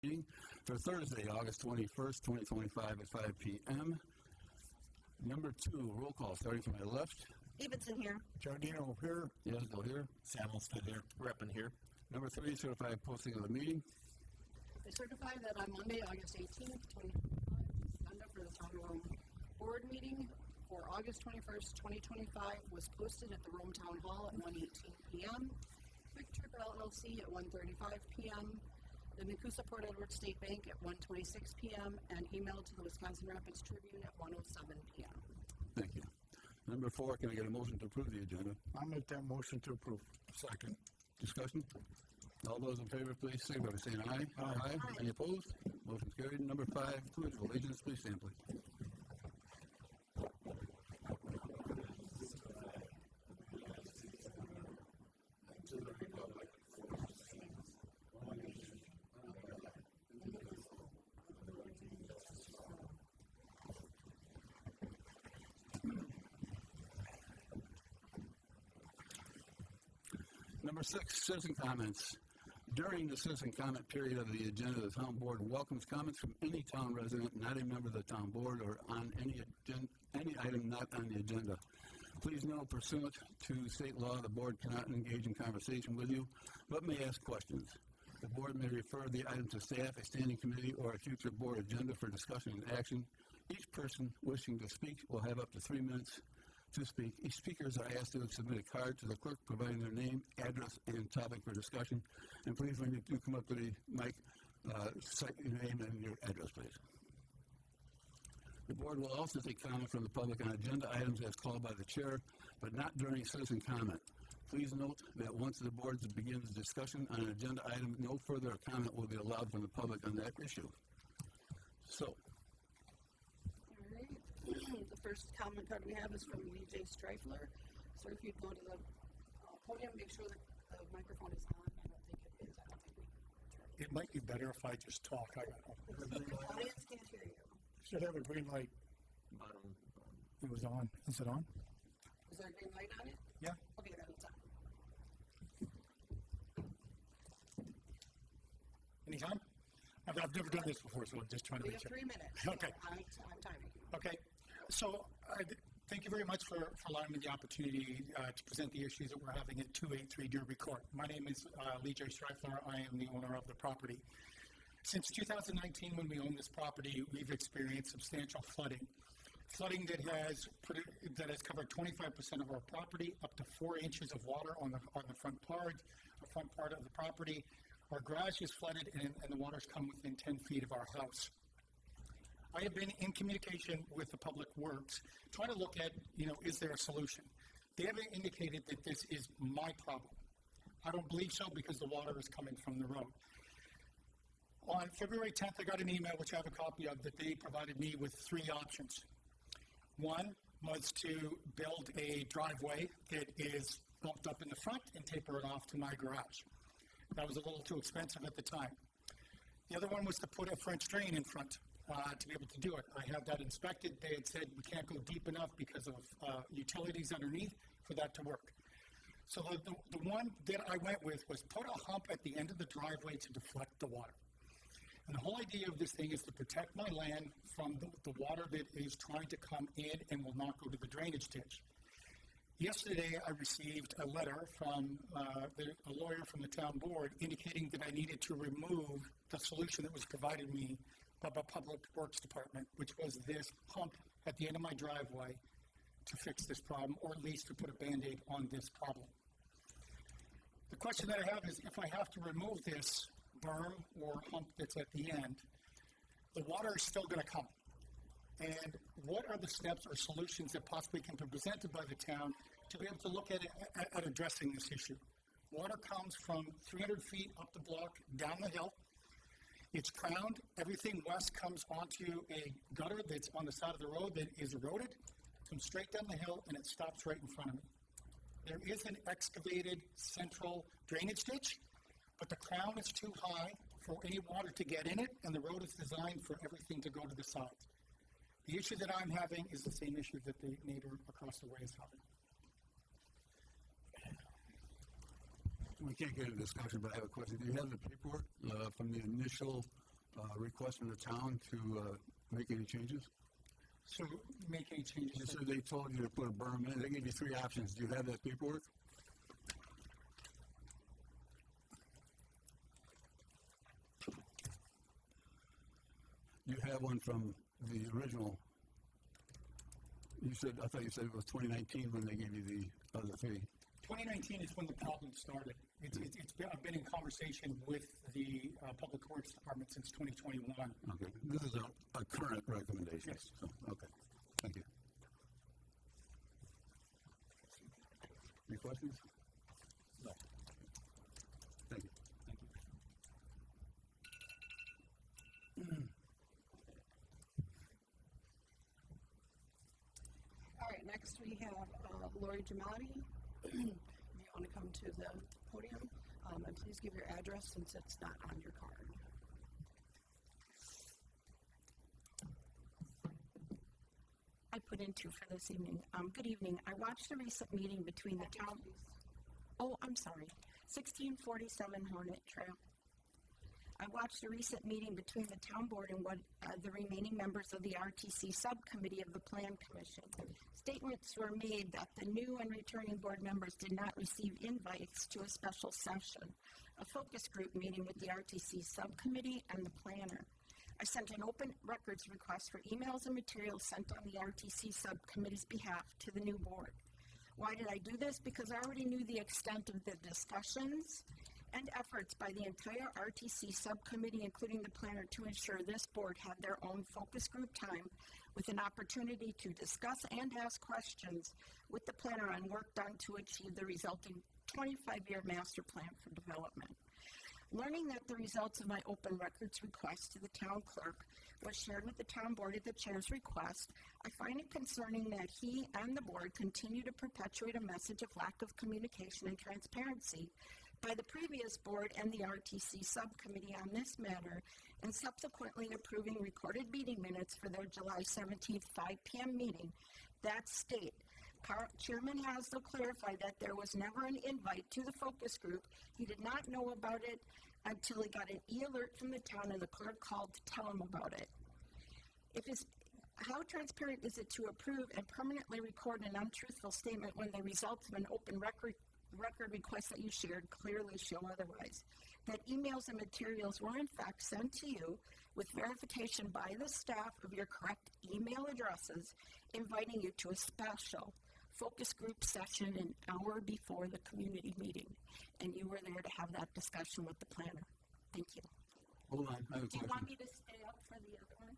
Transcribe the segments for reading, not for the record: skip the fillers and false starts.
meeting for Thursday, August 21st, 2025 at 5 p.m. Number 2, roll call, starting from my left. Davidson here. Giardino here. Yesdell here. Samuelson here. Reppin here. Number 3, certified posting of the meeting. I certify that on Monday, August 18th, 2025, agenda for the town board meeting for August 21st, 2025 was posted at the Rome Town Hall at 1:18 p.m., Quick Trip LLC at 1:35 p.m., the Nakusa Port Edward State Bank at 1:26 p.m., and emailed to the Wisconsin Rapids Tribune at 1:07 p.m. Thank you. Number 4, can I get a motion to approve the agenda? I'll make that motion to approve. Second. Discussion? All those in favor, please signify by saying aye. Aye. Any opposed? Motion's carried. Number 5, pledge of allegiance, please stand, please. Number 6, citizen comments. During the citizen comment period of the agenda, the town board welcomes comments from any town resident, not a member of the town board, or on any item not on the agenda. Please note, pursuant to state law, the board cannot engage in conversation with you, but may ask questions. The board may refer the item to staff, a standing committee, or a future board agenda for discussion and action. Each person wishing to speak will have up to 3 minutes to speak. Each speakers are asked to submit a card to the clerk providing their name, address, and topic for discussion. And please, when you do come up to the mic, cite your name and your address, please. The board will also take comment from the public on agenda items as called by the chair, but not during citizen comment. Please note that once the board begins discussion on an agenda item, no further comment will be allowed from the public on that issue. So, The first comment card we have is from VJ Streifler. So if you'd go to the podium, make sure that the microphone is on. I don't think it is. I don't think we It might be better if I just talk. the audience can't hear you. Should have a green light. Bottom. It was on. Is it on? Is there a green light on it? Yeah. Okay, then it's on. Anytime? I've never done this before, so I'm just trying to We make have sure. 3 minutes. Okay. I'm timing you. Okay. So thank you very much for allowing me the opportunity to present the issues that we're having at 283 Derby Court. My name is Lee J. Streifler. I am the owner of the property. Since 2019, when we owned this property, we've experienced substantial flooding. Flooding that has covered 25% of our property, up to 4 inches of water on the front part of the property. Our garage is flooded, and the water's come within 10 feet of our house. I have been in communication with the Public Works, trying to look at, is there a solution? They haven't indicated that this is my problem. I don't believe so because the water is coming from the road. On February 10th, I got an email, which I have a copy of, that they provided me with 3 options. One was to build a driveway that is bumped up in the front and taper it off to my garage. That was a little too expensive at the time. The other one was to put a French drain in front to be able to do it. I had that inspected. They had said we can't go deep enough because of utilities underneath for that to work. So the one that I went with was put a hump at the end of the driveway to deflect the water. And the whole idea of this thing is to protect my land from the water that is trying to come in and will not go to the drainage ditch. Yesterday, I received a letter from a lawyer from the town board indicating that I needed to remove the solution that was provided me by the Public Works Department, which was this hump at the end of my driveway to fix this problem, or at least to put a Band-Aid on this problem. The question that I have is, if I have to remove this berm or hump that's at the end, the water is still going to come. And what are the steps or solutions that possibly can be presented by the town to be able to look at addressing this issue? Water comes from 300 feet up the block, down the hill. It's crowned. Everything west comes onto a gutter that's on the side of the road that is eroded, comes straight down the hill, and it stops right in front of me. There is an excavated central drainage ditch, but the crown is too high for any water to get in it, and the road is designed for everything to go to the sides. The issue that I'm having is the same issue that the neighbor across the way is having. we can't get into discussion, but I have a question. Do you have the paperwork from the initial request from the town to make any changes? So make any changes. You said they told you to put a berm in. They gave you 3 options. Do you have that paperwork? You have one from the original. I thought you said it was 2019 when they gave you the other 3. 2019 is when the problem started. I've been in conversation with the Public Works Department since 2021. Okay. This is a current recommendation. Yes. So, okay. Thank you. Any questions? No. Thank you. Thank you. All right, next we have Lori Jamati. If you want to come to the podium, and please give your address since it's not on your card. I put in 2 for this evening. Good evening. I watched a recent meeting between the town. Oh, I'm sorry. 1647 Hornet Trail. I watched a recent meeting between the town board and the remaining members of the RTC subcommittee of the Plan Commission. Statements were made that the new and returning board members did not receive invites to a special session, a focus group meeting with the RTC subcommittee and the planner. I sent an open records request for emails and materials sent on the RTC subcommittee's behalf to the new board. Why did I do this? Because I already knew the extent of the discussions and efforts by the entire RTC subcommittee, including the planner, to ensure this board had their own focus group time with an opportunity to discuss and ask questions with the planner on work done to achieve the resulting 25-year master plan for development. Learning that the results of my open records request to the town clerk was shared with the town board at the chair's request, I find it concerning that he and the board continue to perpetuate a message of lack of communication and transparency by the previous board and the RTC subcommittee on this matter, and subsequently approving recorded meeting minutes for their July 17th 5 p.m. meeting that state, Chairman Haslow clarified that there was never an invite to the focus group. He did not know about it until he got an e-alert from the town and the clerk called to tell him about it. How transparent is it to approve and permanently record an untruthful statement when the results of an open record request that you shared clearly show otherwise? That emails and materials were in fact sent to you with verification by the staff of your correct email addresses, inviting you to a special focus group session an hour before the community meeting, and you were there to have that discussion with the planner. Thank you. Hold on, I have a Do you question. want me to stay up for the other one?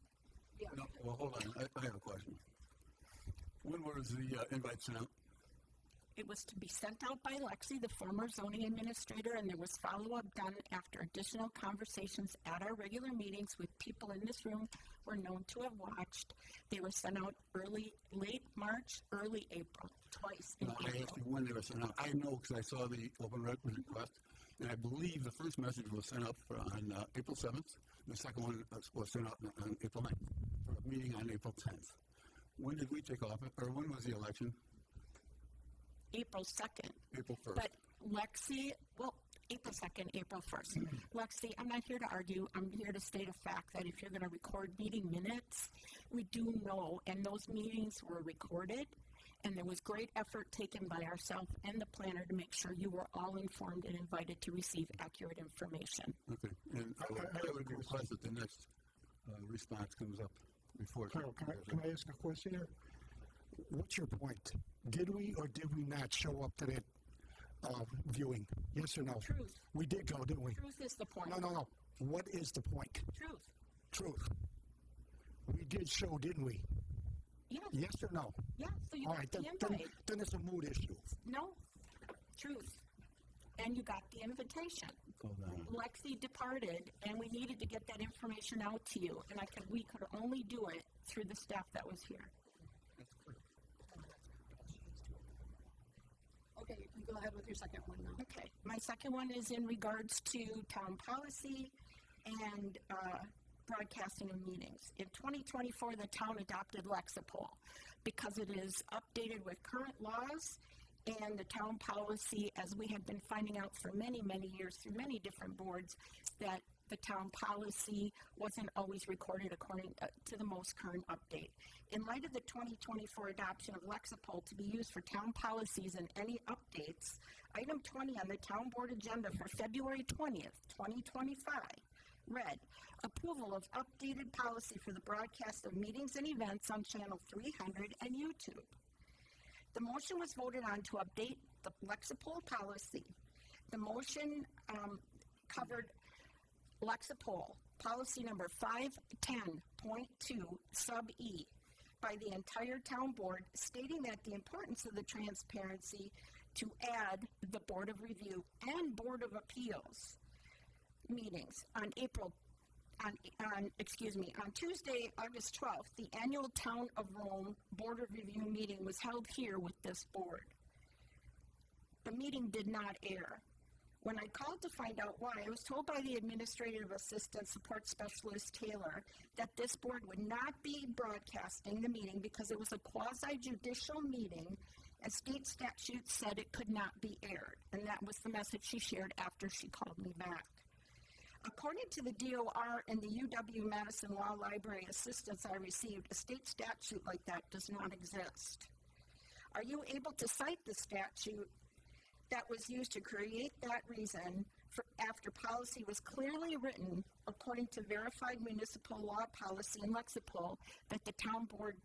Yeah. No, well, hold on, I have a question. When was the invite sent out? It was to be sent out by Lexi, the former zoning administrator, and there was follow-up done after additional conversations at our regular meetings with people in this room were known to have watched. They were sent out late March, early April, twice in No, I April. asked you when they were sent out. I know because I saw the open records request, and I believe the first message was sent out on April 7th. The second one was sent out on April 9th for a meeting on April 10th. When did we take office, or when was the election? April 2nd. April 1st. But Lexi, well, April 2nd, April 1st. Lexi, I'm not here to argue. I'm here to state a fact that if you're going to record meeting minutes, we do know, and those meetings were recorded, and there was great effort taken by ourselves and the planner to make sure you were all informed and invited to receive accurate information. Okay, and I would request that the next response comes up before. Carl, can I ask a question here? What's your point? Did we or did we not show up to that viewing? Yes or no? Truth. We did go, didn't we? Truth is the point. No. What is the point? Truth. Truth. We did show, didn't we? Yes. Yes or no? Yeah, so you All got right, the invite. then it's a mood issue. No. Truth. And you got the invitation. Hold on. Lexi departed, and we needed to get that information out to you, and we could only do it through the staff that was here. Okay, you can go ahead with your second one now. Okay, my second one is in regards to town policy and broadcasting of meetings. In 2024, the town adopted Lexipol because it is updated with current laws and the town policy, as we have been finding out for many, many years through many different boards, that the town policy wasn't always recorded according to the most current update. In light of the 2024 adoption of Lexipol to be used for town policies and any updates, item 20 on the town board agenda for February 20th, 2025 read, approval of updated policy for the broadcast of meetings and events on channel 300 and YouTube. The motion was voted on to update the Lexipol policy. The motion covered Lexipol policy number 510.2 sub E by the entire town board, stating that the importance of the transparency to add the Board of Review and Board of Appeals meetings on Tuesday, August 12th, the annual Town of Rome Board of Review meeting was held here with this board. The meeting did not air. When I called to find out why, I was told by the Administrative Assistant Support Specialist Taylor that this board would not be broadcasting the meeting because it was a quasi-judicial meeting and state statute said it could not be aired. And that was the message she shared after she called me back. According to the DOR and the UW-Madison Law Library assistance I received, a state statute like that does not exist. Are you able to cite the statute that was used to create that reason after policy was clearly written according to verified municipal law policy in Lexipol that the town board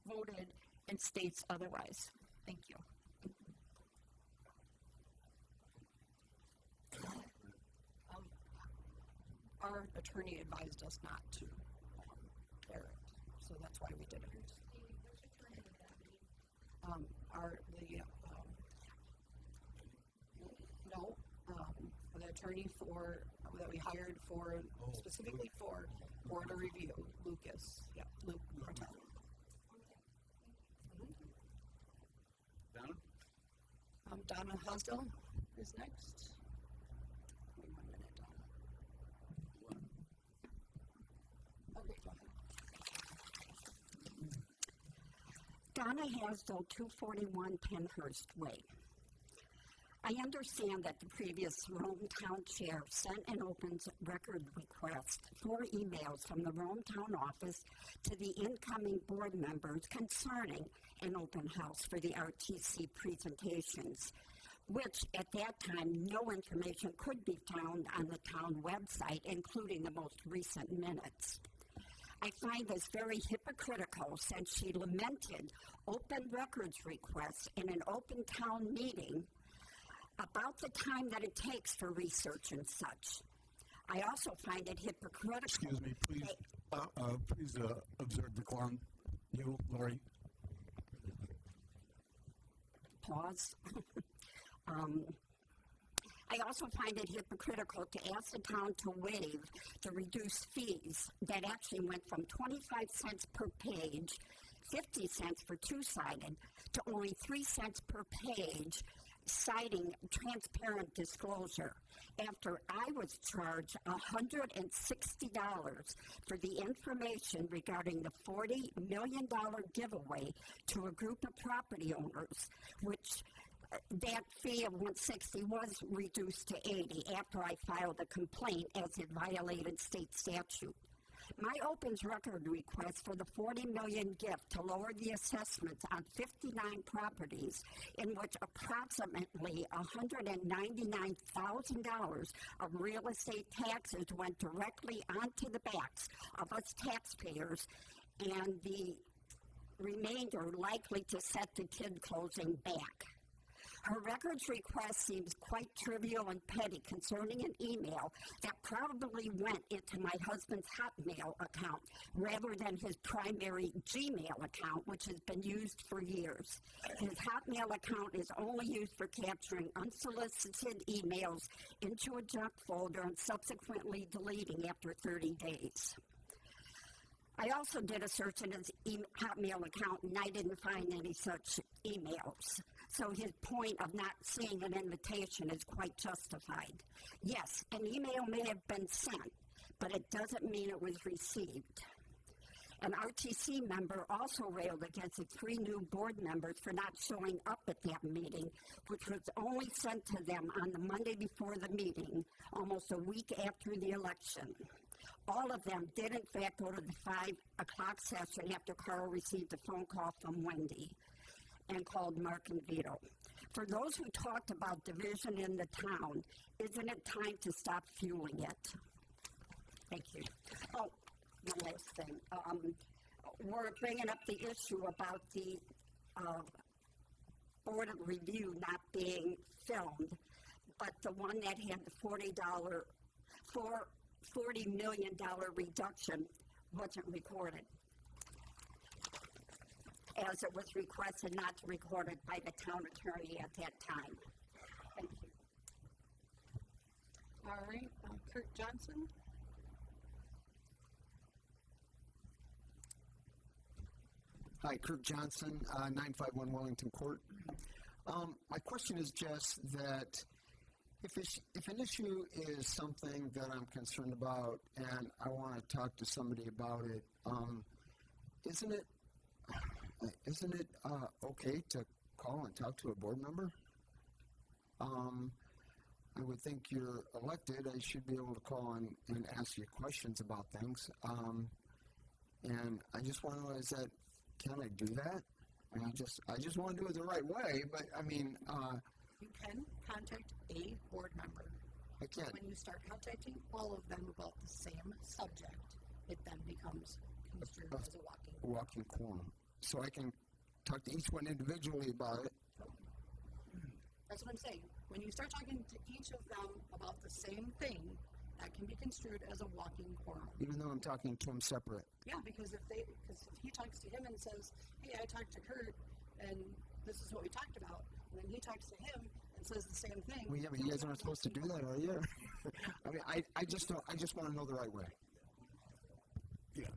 voted and states otherwise? Thank you. Our attorney advised us not to air it, so that's why we did it. The attorney that we hired specifically for Board of Review, Lucas. Yeah, Luke Martel. Donna? Donna Hosdell is next. Wait 1 minute, Donna. Okay, go ahead. Donna Hasdell, 241 Penhurst Way. I understand that the previous Rome Town Chair sent an open record request for emails from the Rome Town office to the incoming board members concerning an open house for the RTC presentations, which at that time no information could be found on the town website, including the most recent minutes. I find this very hypocritical since she lamented open records requests in an open town meeting about the time that it takes for research and such. I also find it hypocritical. Excuse me, please, please observe decorum. You, Lori. Pause. I also find it hypocritical to ask the town to waive the reduced fees that actually went from 25 cents per page, 50 cents for two-sided, to only 3 cents per page, citing transparent disclosure, after I was charged $160 for the information regarding the $40 million giveaway to a group of property owners, which that fee of $160 was reduced to $80 after I filed a complaint as it violated state statute. My opens record request for the $40 million gift to lower the assessments on 59 properties, in which approximately $199,000 of real estate taxes went directly onto the backs of us taxpayers, and the remainder likely to set the TID closing back. Her records request seems quite trivial and petty concerning an email that probably went into my husband's Hotmail account rather than his primary Gmail account, which has been used for years. His Hotmail account is only used for capturing unsolicited emails into a junk folder and subsequently deleting after 30 days. I also did a search in his Hotmail account, and I didn't find any such emails. So his point of not seeing an invitation is quite justified. Yes, an email may have been sent, but it doesn't mean it was received. An RTC member also railed against the 3 new board members for not showing up at that meeting, which was only sent to them on the Monday before the meeting, almost a week after the election. All of them did, in fact, go to the 5 o'clock session after Carl received a phone call from Wendy and called Mark and Vito. For those who talked about division in the town, isn't it time to stop fueling it? Thank you. Oh, one last thing. We're bringing up the issue about the Board of Review not being filmed, but the one that had the $40 million reduction wasn't recorded, as it was requested not to record it by the town attorney at that time. Thank you. All right, Kurt Johnson. Hi, Kirk Johnson, 951 Wellington Court. My question is just that if an issue is something that I'm concerned about and I want to talk to somebody about it, isn't it okay to call and talk to a board member? I would think you're elected. I should be able to call and ask you questions about things. And I just want to know, can I do that? I just want to do it the right way, but I mean... You can contact a board member. I can. When you start contacting all of them about the same subject, it then becomes construed as a walking quorum. So I can talk to each one individually about it. That's what I'm saying. When you start talking to each of them about the same thing, that can be construed as a walking quorum. Even though I'm talking to them separate. Yeah, because if he talks to him and says, hey, I talked to Kurt, and this is what we talked about, and then he talks to him and says the same thing. Well, yeah, but you guys aren't supposed to do that, are you? I mean, I just want to know the right way. Yeah.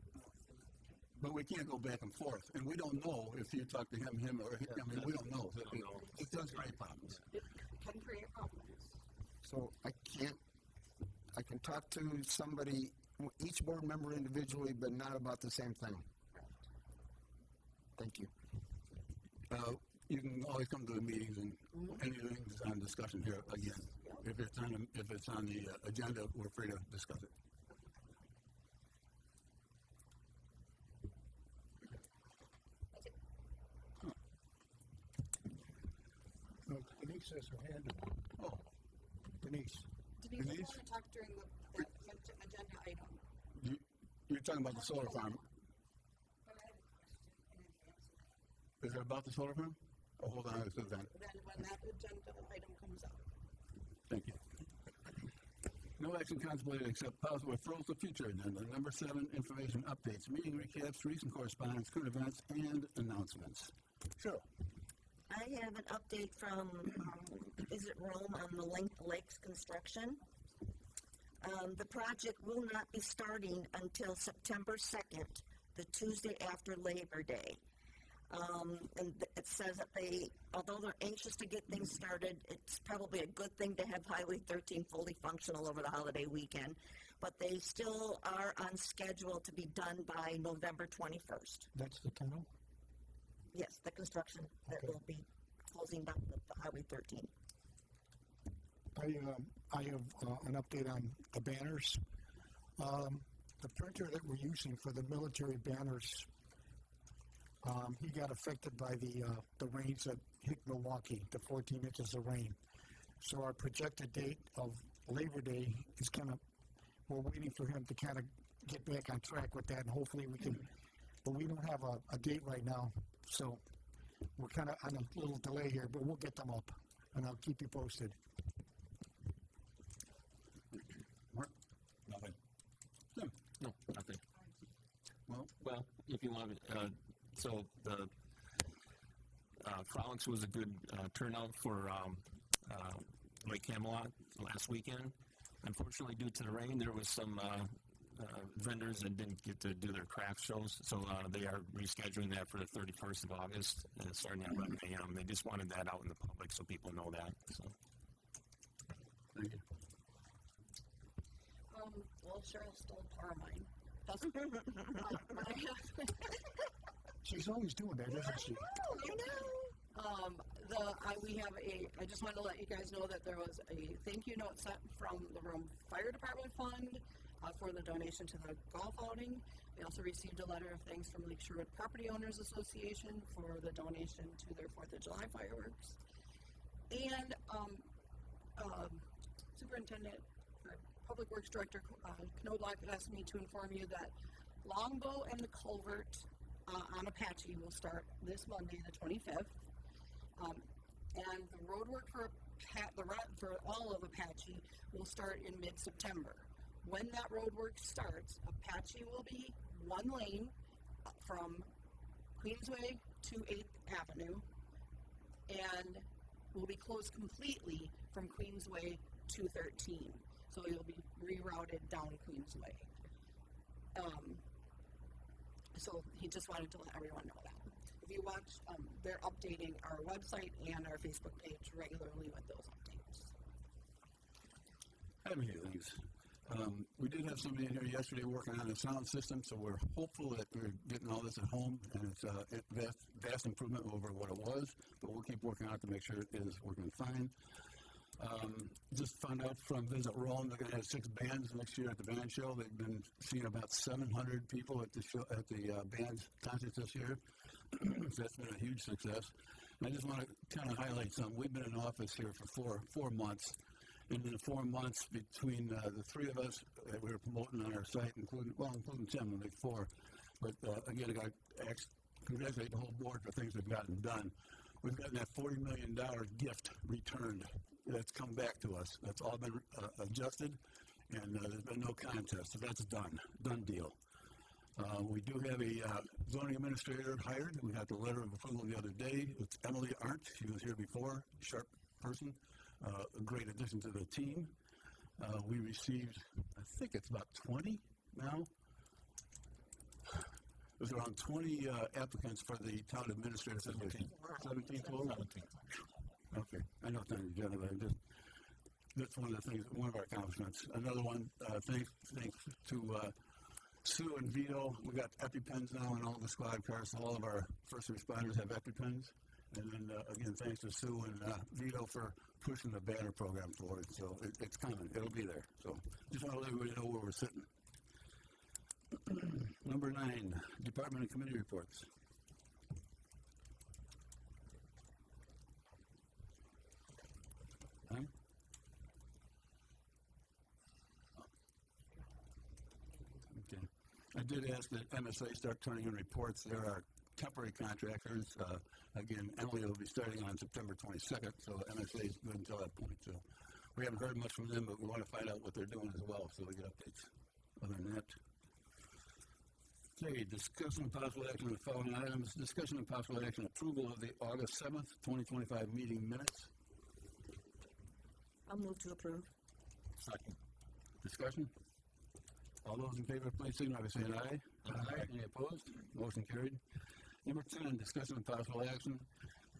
But we can't go back and forth, and we don't know if you talk to him, or him. I mean, we don't know. It does create problems. It can create problems. So I can talk to somebody, each board member individually, but not about the same thing. Thank you. You can always come to the meetings, and anything is on discussion here again. If it's on the agenda, we're free to discuss it. Denise has her hand up. Oh, Denise. Denise, Denise? I want to talk during that agenda item. you're talking about the solar farm. Is it about the solar farm? Oh, hold on, it's then. Then when that agenda item comes up. Thank you. No action contemplated except possible referrals to future agenda. Number 7, information updates, meeting recaps, recent correspondence, current events, and announcements. Sure. I have an update from Visit Rome on the Link Lakes construction. The project will not be starting until September 2nd, the Tuesday after Labor Day. And it says that although they're anxious to get things started, it's probably a good thing to have Highway 13 fully functional over the holiday weekend. But they still are on schedule to be done by November 21st. That's the tunnel? Yes, the construction that will be closing down the Highway 13. I have an update on the banners. The printer that we're using for the military banners, he got affected by the rains that hit Milwaukee, the 14 inches of rain. So our projected date of Labor Day is we're waiting for him to kind of get back on track with that, and hopefully we can, but we don't have a date right now, so we're kind of on a little delay here, but we'll get them up, and I'll keep you posted. Mark? Nothing. Tim? No, nothing. Well, if you want, so the Frolics was a good turnout for Lake Camelot last weekend. Unfortunately, due to the rain, there was some vendors that didn't get to do their craft shows, so they are rescheduling that for the 31st of August, and starting at 11 a.m. They just wanted that out in the public so people know that. So. thank you. Well, Cheryl stole Carmine. That's, but I have, She's always doing that, isn't she? I just wanted to let you guys know that there was a thank you note sent from the Rome Fire Department Fund for the donation to the golf outing. We also received a letter of thanks from Lake Sherwood Property Owners Association for the donation to their 4th of July fireworks. And Superintendent, Public Works Director Knodlock asked me to inform you that Longbow and the Culvert on Apache will start this Monday, the 25th. And the road work for all of Apache will start in mid-September. When that road work starts, Apache will be one lane from Queensway to 8th Avenue and will be closed completely from Queensway to 13. So it'll be rerouted down Queensway. So he just wanted to let everyone know that. If you watch, they're updating our website and our Facebook page regularly with those updates. I have a few things. We did have somebody in here yesterday working on the sound system, so we're hopeful that we're getting all this at home, and it's a vast improvement over what it was, but we'll keep working on it to make sure it is working fine. Just found out from Visit Rome, they're going to have 6 bands next year at the band show. They've been seeing about 700 people at the show, at the band's concerts this year. So that's been a huge success. And I just want to kind of highlight something. We've been in office here for four months. And in the 4 months between the 3 of us that we were promoting on our site, including Tim, the big 4. But again, I got to congratulate the whole board for things we've gotten done. We've gotten that $40 million gift returned. That's come back to us. That's all been adjusted, and there's been no contest. So that's done. Done deal. We do have a zoning administrator hired. We got the letter of approval the other day. It's Emily Arndt. She was here before. Sharp person. A great addition to the team. We received, I think it's about 20 now. There's around 20 applicants for the town administrator. 17 total? 17. Okay. I know it's not the agenda, but that's one of the things, one of our accomplishments. Another one, thanks to Sue and Vito. We got EpiPens now in all the squad cars. All of our first responders have EpiPens. And then, again, thanks to Sue and Vito for pushing the banner program forward. So it's coming. It'll be there. So just want to let everybody know where we're sitting. Number 9, department and committee reports. Huh? Okay. I did ask that MSA start turning in reports. There are temporary contractors. Again, Emily will be starting on September 22nd, so MSA is good until that point. So we haven't heard much from them, but we want to find out what they're doing as well, so we get updates. Other than that, okay, discussion and possible action on the following items. Discussion and possible action approval of the August 7th, 2025 meeting minutes. I'll move to approve. Second. Discussion? All those in favor, please signify by saying aye. Aye. Any opposed? Motion carried. Number 10, discussion and possible action.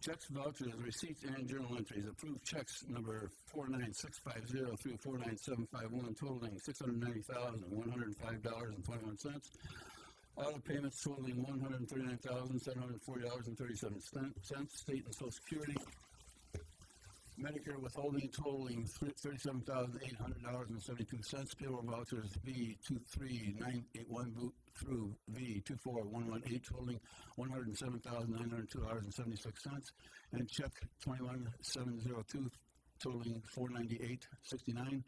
Checks, vouchers, receipts, and journal entries. Approved checks number 49650 through 49751 totaling $690,105.21. Auto payments totaling $139,740.37. State and Social Security. Medicare withholding totaling $37,800.72. Payroll vouchers V23981 through V24118 totaling $107,902.76. And check 21702 totaling $498.69.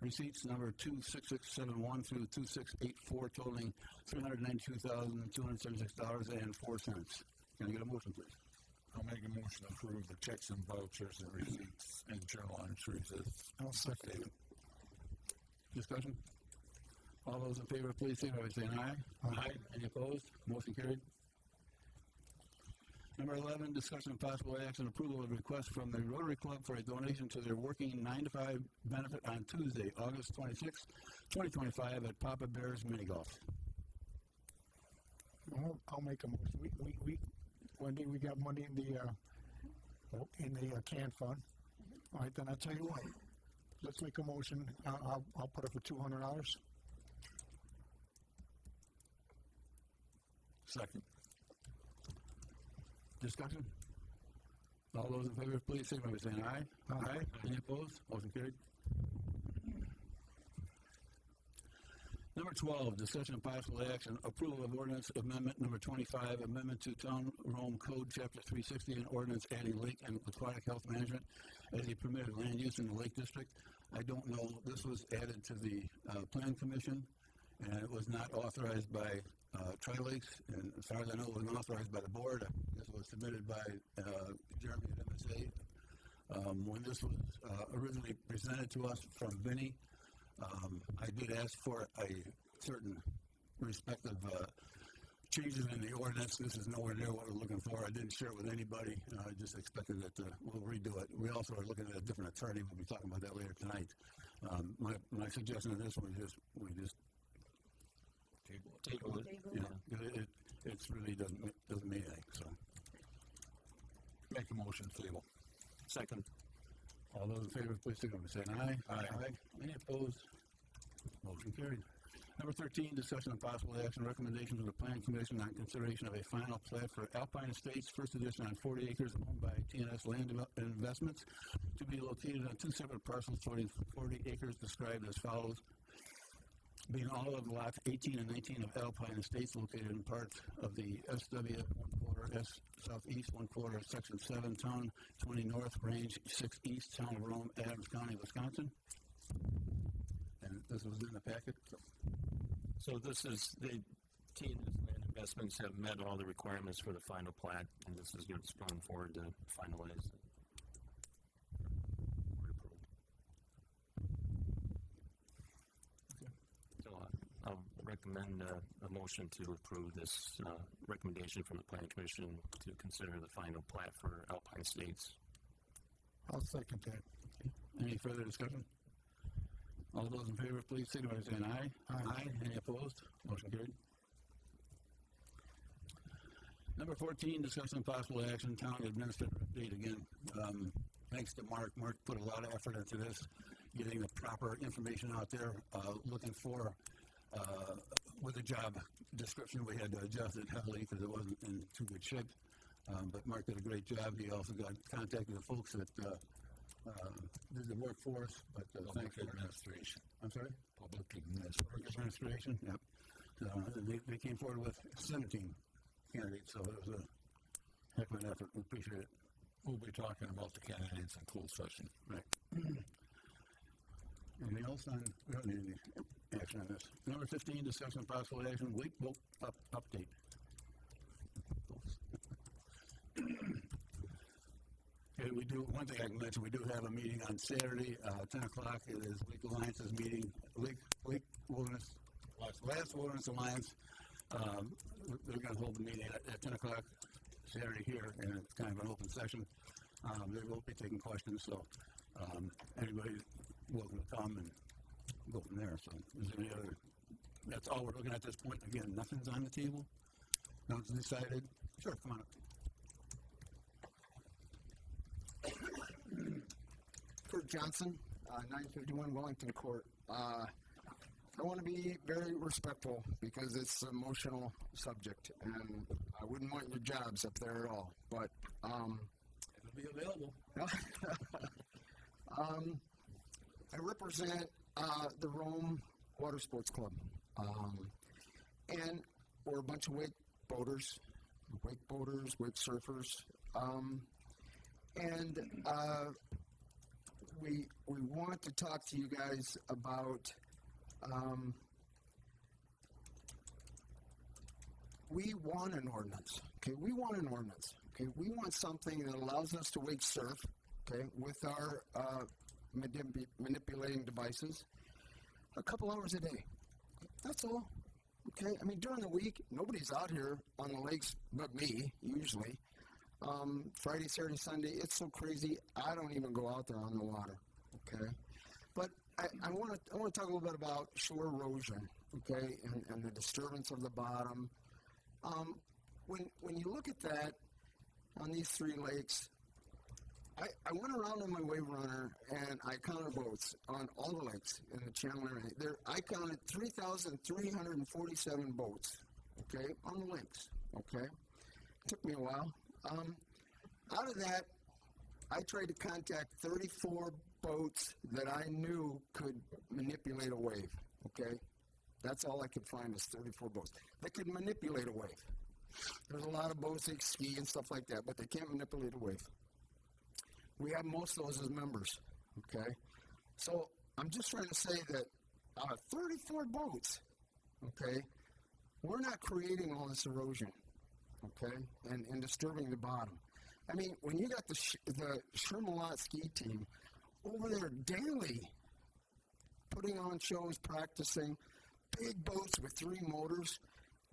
Receipts number 26671 through 2684 totaling $392,276.04. Can I get a motion, please? I'll make a motion to approve the checks and vouchers and receipts and journal entries as I'll second stated. Discussion? All those in favor, please signify by saying aye. Aye. Any opposed? Motion carried. Number 11, discussion of possible action approval of request from the Rotary Club for a donation to their working 9 to 5 benefit on Tuesday, August 26, 2025 at Papa Bear's Mini Golf. I'll make a motion. Wendy, we got money in the can fund. All right, then I'll tell you what. Let's make a motion. I'll put it for $200. Second. Discussion? All those in favor, please signify by saying aye. Aye. Any opposed? Motion carried. Number 12, discussion and possible action, approval of ordinance amendment number 25, amendment to Town Rome Code, Chapter 360, and ordinance adding lake and aquatic health management as a permitted land use in the Lake District. I don't know, this was added to the Plan Commission, and it was not authorized by Tri-Lakes, and as far as I know, it was authorized by the board. This was submitted by Jeremy at MSA. When this was originally presented to us from Vinnie, I did ask for a certain respective changes in the ordinance. This is nowhere near what we're looking for. I didn't share it with anybody. I just expected that we'll redo it. We also are looking at a different attorney. We'll be talking about that later tonight. My suggestion on this one is we just table it. Yeah, it's really doesn't mean anything. So Make a motion, table. Second. all those in favor, please signify by saying aye. Aye. Any opposed? Motion carried. Number 13, discussion and possible action, recommendation from the Planning Commission on consideration of a final plat for Alpine Estates, first edition on 40 acres owned by TNS Land Investments, to be located on two separate parcels totaling 40 acres described as follows. Being all of lots 18 and 19 of Alpine Estates located in parts of the SW 1/4 S Southeast 1/4 Section 7, Town 20 North, Range 6 East, Town of Rome, Adams County, Wisconsin. And this was in the packet. So this is, the TNS Land Investments have met all the requirements for the final plat, and this is what's going forward to finalize it. So I'll recommend a motion to approve this recommendation from the Planning Commission to consider the final plat for Alpine Estates. I'll second that. Any further discussion? All those in favor, please signify by saying aye. Aye. Any opposed? Motion carried. Number 14, discussion and possible action, town administrator update again. Thanks to Mark. Mark put a lot of effort into this, getting the proper information out there, looking for, with the job description, we had to adjust it heavily because it wasn't in too good shape. But Mark did a great job. He also got contacted the folks that did the work for us, but thanks for Administration. I'm sorry? Public administration. Administration, yep. So they came forward with 17 candidates, so it was a heck of an effort. We appreciate it. We'll be talking about the candidates in closed session. Right. Anything else on, we don't need any action on this. Number 15, discussion of possible action, Wake Boat update. Okay, we do, one thing I can mention, we do have a meeting on Saturday, 10 o'clock. It is Lake Alliance's meeting, Lake Wilderness, Last Wilderness Alliance. They're going to hold the meeting at 10 o'clock Saturday here, and it's kind of an open session. They will be taking questions, so anybody's welcome to come and go from there. So is there any other, that's all we're looking at this point. Again, nothing's on the table. Nothing's decided. Sure, come on up. Kurt Johnson, 951 Wellington Court. I want to be very respectful because it's an emotional subject, and I wouldn't want your jobs up there at all. But It'll be available. I represent the Rome Water Sports Club, and we're a bunch of wake boaters, wake surfers, and we want to talk to you guys about we want an ordinance. Okay, we want an ordinance. Okay, we want something that allows us to wake surf. Okay, with our manipulating devices, a couple hours a day. That's all. Okay, I mean during the week nobody's out here on the lakes but me usually. Friday, Saturday, Sunday, it's so crazy. I don't even go out there on the water. Okay, but I want to talk a little bit about shore erosion. Okay, and the disturbance of the bottom. When you look at that on these three lakes, I went around on my wave runner and I counted boats on all the lakes in the channel area. I counted 3,347 boats. Okay, on the lakes. okay? Took me a while. Out of that, I tried to contact 34 boats that I knew could manipulate a wave, okay? That's all I could find is 34 boats that could manipulate a wave. There's a lot of boats that ski and stuff like that, but they can't manipulate a wave. We have most of those as members, okay? So I'm just trying to say that 34 boats, okay, we're not creating all this erosion, okay, and disturbing the bottom. I mean, when you got the Shermalot ski team over there daily putting on shows, practicing, big boats with 3 motors,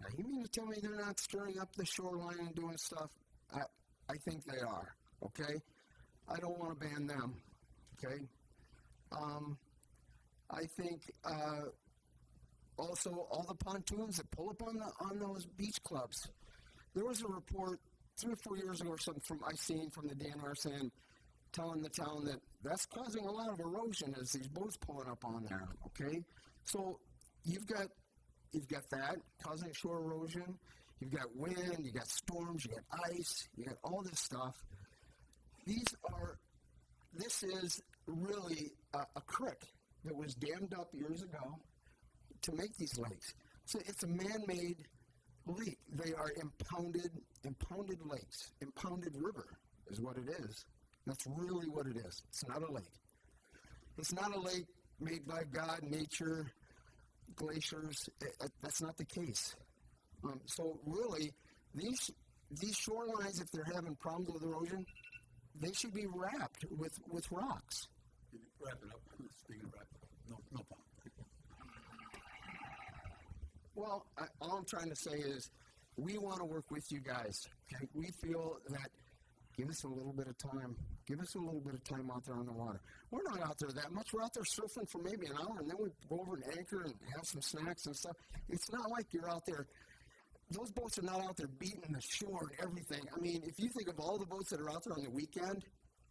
now you mean to tell me they're not stirring up the shoreline and doing stuff? I think they are, okay? I don't want to ban them, okay? I think also all the pontoons that pull up on those beach clubs. There was a report 3 or 4 years ago or something from I seen from the DNR saying, telling the town that that's causing a lot of erosion as these boats pulling up on there. Okay, so you've got that causing shore erosion. You've got wind, you got storms, you got ice, you got all this stuff. This is really a creek that was dammed up years ago to make these lakes. So it's a man-made lake. They are impounded lakes. Impounded river is what it is. That's really what it is. It's not a lake. It's not a lake made by God, nature, glaciers. That's not the case. So really, these shorelines, if they're having problems with erosion, they should be wrapped with rocks. Wrap it up. Speaking of wrap it up. No problem. Well, all I'm trying to say is we want to work with you guys. Okay? We feel that give us a little bit of time. Give us a little bit of time out there on the water. We're not out there that much. We're out there surfing for maybe an hour, and then we go over and anchor and have some snacks and stuff. It's not like you're out there. Those boats are not out there beating the shore and everything. I mean, if you think of all the boats that are out there on the weekend,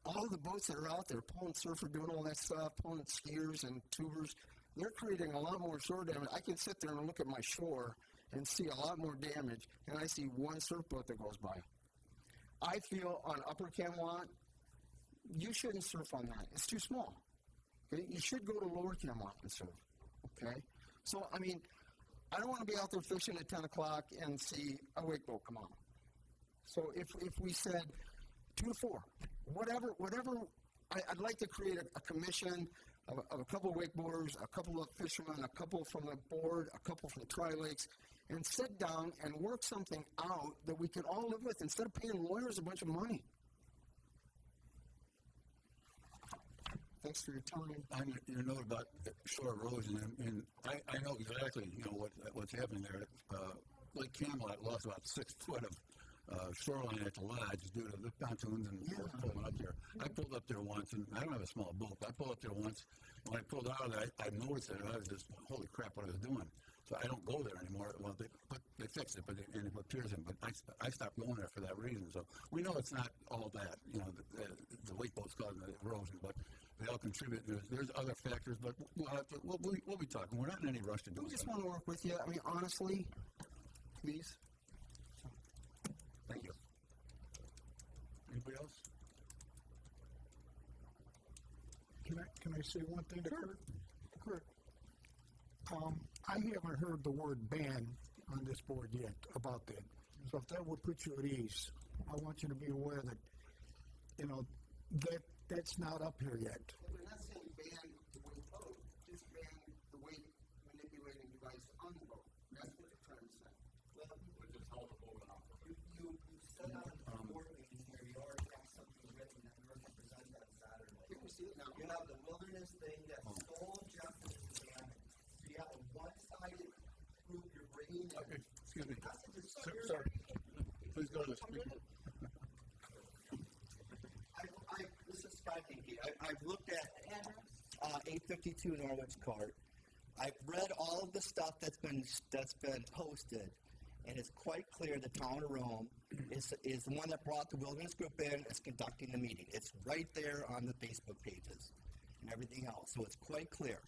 all the boats that are out there pulling surfer, doing all that stuff, pulling skiers and tubers, they're creating a lot more shore damage. I can sit there and look at my shore and see a lot more damage, and I see one surf boat that goes by. I feel on Upper Camelot, you shouldn't surf on that. It's too small. Okay? You should go to Lower Camelot and surf. Okay? So, I mean, I don't want to be out there fishing at 10 o'clock and see a wake boat come on. So if we said 2 to 4, whatever, I'd like to create a commission of a couple of wakeboarders, a couple of fishermen, a couple from the board, a couple from Tri-Lakes, and sit down and work something out that we can all live with instead of paying lawyers a bunch of money. Thanks for your time. On your note about shore erosion, and I know exactly what's happening there. Lake Camelot lost about 6 foot of shoreline at the lodge due to the pontoons and boats pulling up there. I pulled up there once, and I don't have a small boat, but I pulled up there once. When I pulled out of there, I noticed it, and I was just, holy crap, what I was doing. So I don't go there anymore. Well, they fixed it, and it appears in. But I stopped going there for that reason. So we know it's not all that. The wake boats causing the erosion, but they all contribute. There's other factors, but we'll be talking. We're not in any rush to do it. We just want to work with you. I mean, honestly, please. Thank you. Anybody else? Can I say one thing to Kurt? Kurt, I haven't heard the word ban on this board yet about that. So if that would put you at ease, I want you to be aware that, that's not up here yet. We're not saying ban the wake boat, just ban the wake manipulating device on the boat. That's what they're trying to say. Well, people just hold the boat off. You set out a board meeting here, you already have something written that you're going to present on Saturday. Here we see it now. You have the wilderness thing that's sole objective is the ban. So you have a one-sided group you're bringing in. Okay, excuse me. Sorry. Please go to the speaker. This is Scott Hinkie. I've looked at 852 Norwich Court. I've read all of the stuff that's been posted, and it's quite clear the town of Rome is the one that brought the wilderness group in, is conducting the meeting. It's right there on the Facebook pages and everything else, so it's quite clear.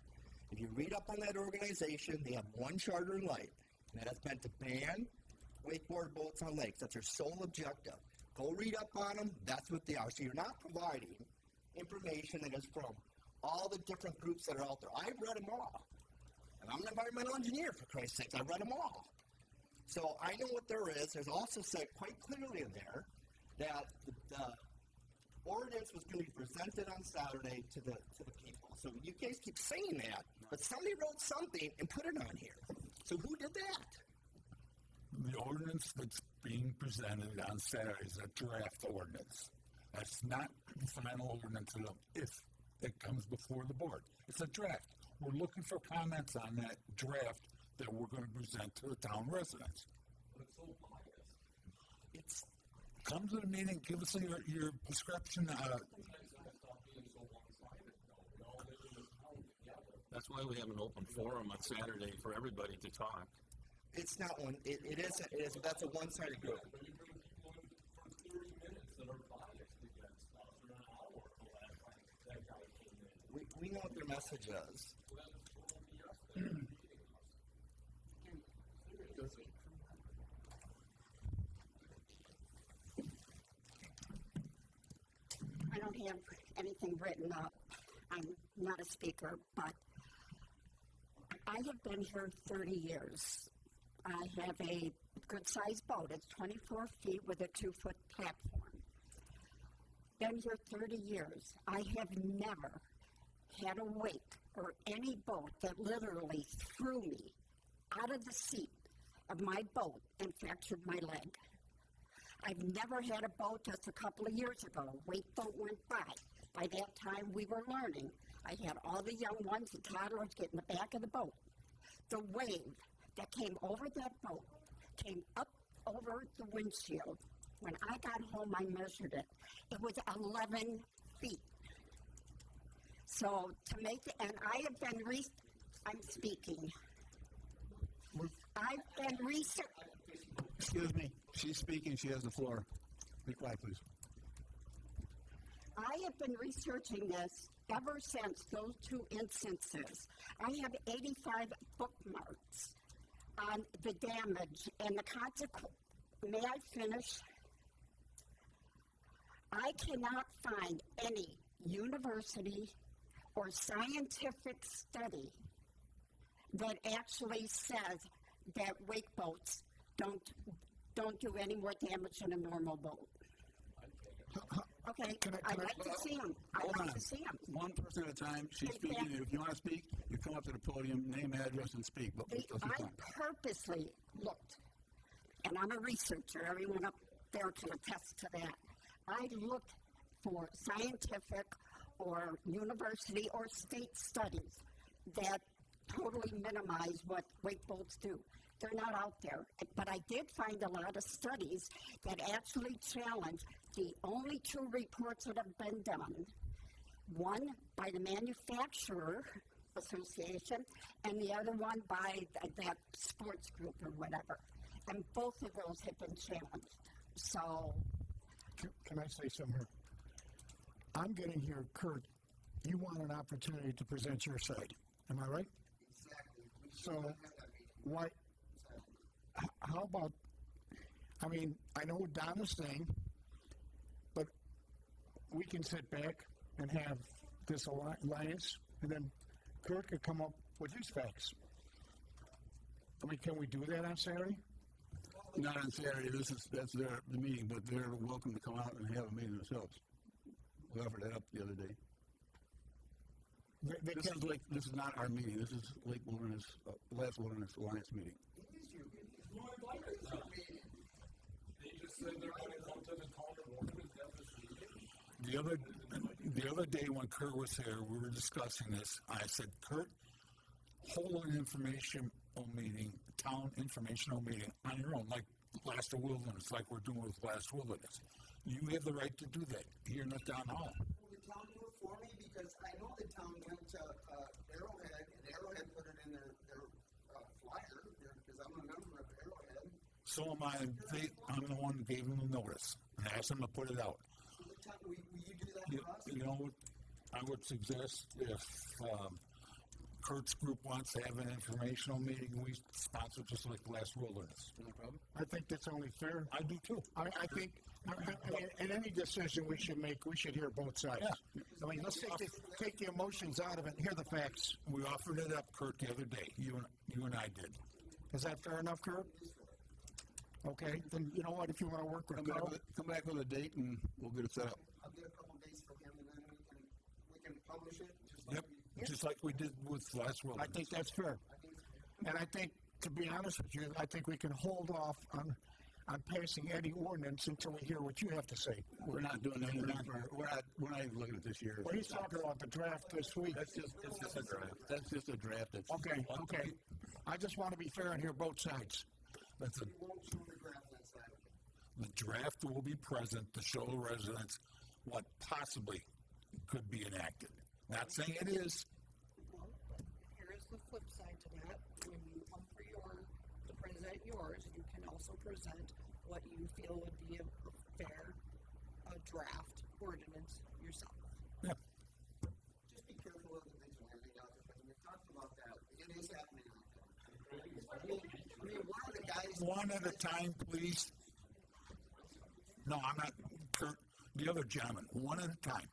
If you read up on that organization, they have one charter in light, and that has been to ban wakeboard boats on lakes. That's their sole objective. Go read up on them. That's what they are. So you're not providing information that is from all the different groups that are out there. I've read them all. And I'm an environmental engineer, for Christ's sake. I've read them all. So I know what there is. There's also said quite clearly in there that the ordinance was going to be presented on Saturday to the people. So you guys keep saying that, but somebody wrote something and put it on here. So who did that? The ordinance that's being presented on Saturday is a draft ordinance. That's not the final ordinance if it comes before the board. It's a draft. We're looking for comments on that draft that we're going to present to the town residents. It's Come to the meeting, give us your prescription. That's why we have an open forum on Saturday for everybody to talk. It's not one. It is. That's a one-sided group. We know what their message is. I don't have anything written up. I'm not a speaker, but I have been here 30 years. I have a good-sized boat. It's 24 feet with a 2-foot platform. Been here 30 years. I have never had a wake or any boat that literally threw me out of the seat of my boat and fractured my leg. I've never had a boat. Just a couple of years ago, a wake boat went by. By that time, we were learning. I had all the young ones, the toddlers, get in the back of the boat. The wave that came over that boat came up over the windshield. When I got home, I measured it. It was 11 feet. So to make it, and I have been I'm speaking. I've been researching. Excuse me. She's speaking. She has the floor. Be quiet, please. I have been researching this ever since those two instances. I have 85 bookmarks on the damage and the consequence. May I finish? I cannot find any university or scientific study that actually says that wake boats don't do any more damage than a normal boat. Okay, I'd like to see them. I'd like to see them. One person at a time. She's speaking. If you want to speak, you come up to the podium, name, address, and speak. But I purposely looked, and I'm a researcher. Everyone up there can attest to that. I looked for scientific or university or state studies that totally minimize what wake boats do. They're not out there. But I did find a lot of studies that actually challenge the only two reports that have been done. One by the Manufacturer Association and the other one by that sports group or whatever. And both of those have been challenged. So... Can I say something here? I'm getting here, Kurt, you want an opportunity to present your side. Am I right? Exactly. So, why, how about, I mean, I know what Don is saying, but we can sit back and have this alliance, and then Kurt could come up with his facts. I mean, can we do that on Saturday? not on Saturday. That's the meeting, but they're welcome to come out and have a meeting themselves. We offered that up the other day. This is not our meeting. This is Lake Wilderness, Last Wilderness Alliance meeting. The other day when Kurt was here, we were discussing this. I said, Kurt, hold an informational meeting, town informational meeting on your own, like Last Wilderness, like we're doing with Last Wilderness. You have the right to do that here in the town hall. Will the town do it for me? Because I know the town went to Arrowhead, and Arrowhead put it in their flyer, because I'm a member of Arrowhead. So am I. I'm the one who gave them the notice and asked them to put it out. Will you do that for us? You know what I would suggest if Kurt's group wants to have an informational meeting, we sponsor just like last wilderness. No problem. I think that's only fair. I do too. I think in any decision we should make, we should hear both sides. Yeah. I mean, let's take the emotions out of it and hear the facts. We offered it up, Kurt, the other day. You and I did. Is that fair enough, Kurt? Okay, then you know what, if you want to work with Carl. Come back with a date and we'll get it set up. I'll get a couple days for him, and then we can publish it. Just like we did with last I wilderness. think that's fair. And I think, to be honest with you, I think we can hold off on passing any ordinance until we hear what you have to say. We're not doing anything we're not even looking at this year. Well, he's talking about the draft this week. It's just a draft. That's just a draft. That's Okay. I just want to be fair and hear both sides. That's a, We won't show the draft on Saturday. the draft will be present to show the residents what possibly could be enacted. Not saying it is. Well, here's the flip side to that. When you come for to present yours, you can also present what you feel would be a fair draft ordinance yourself. Yeah. Just be careful of the vigilante out there, because we talked about that. It is happening out there. I mean, one of the guys. One at a time, please. No, I'm not, Kurt. The other gentleman, one at a time.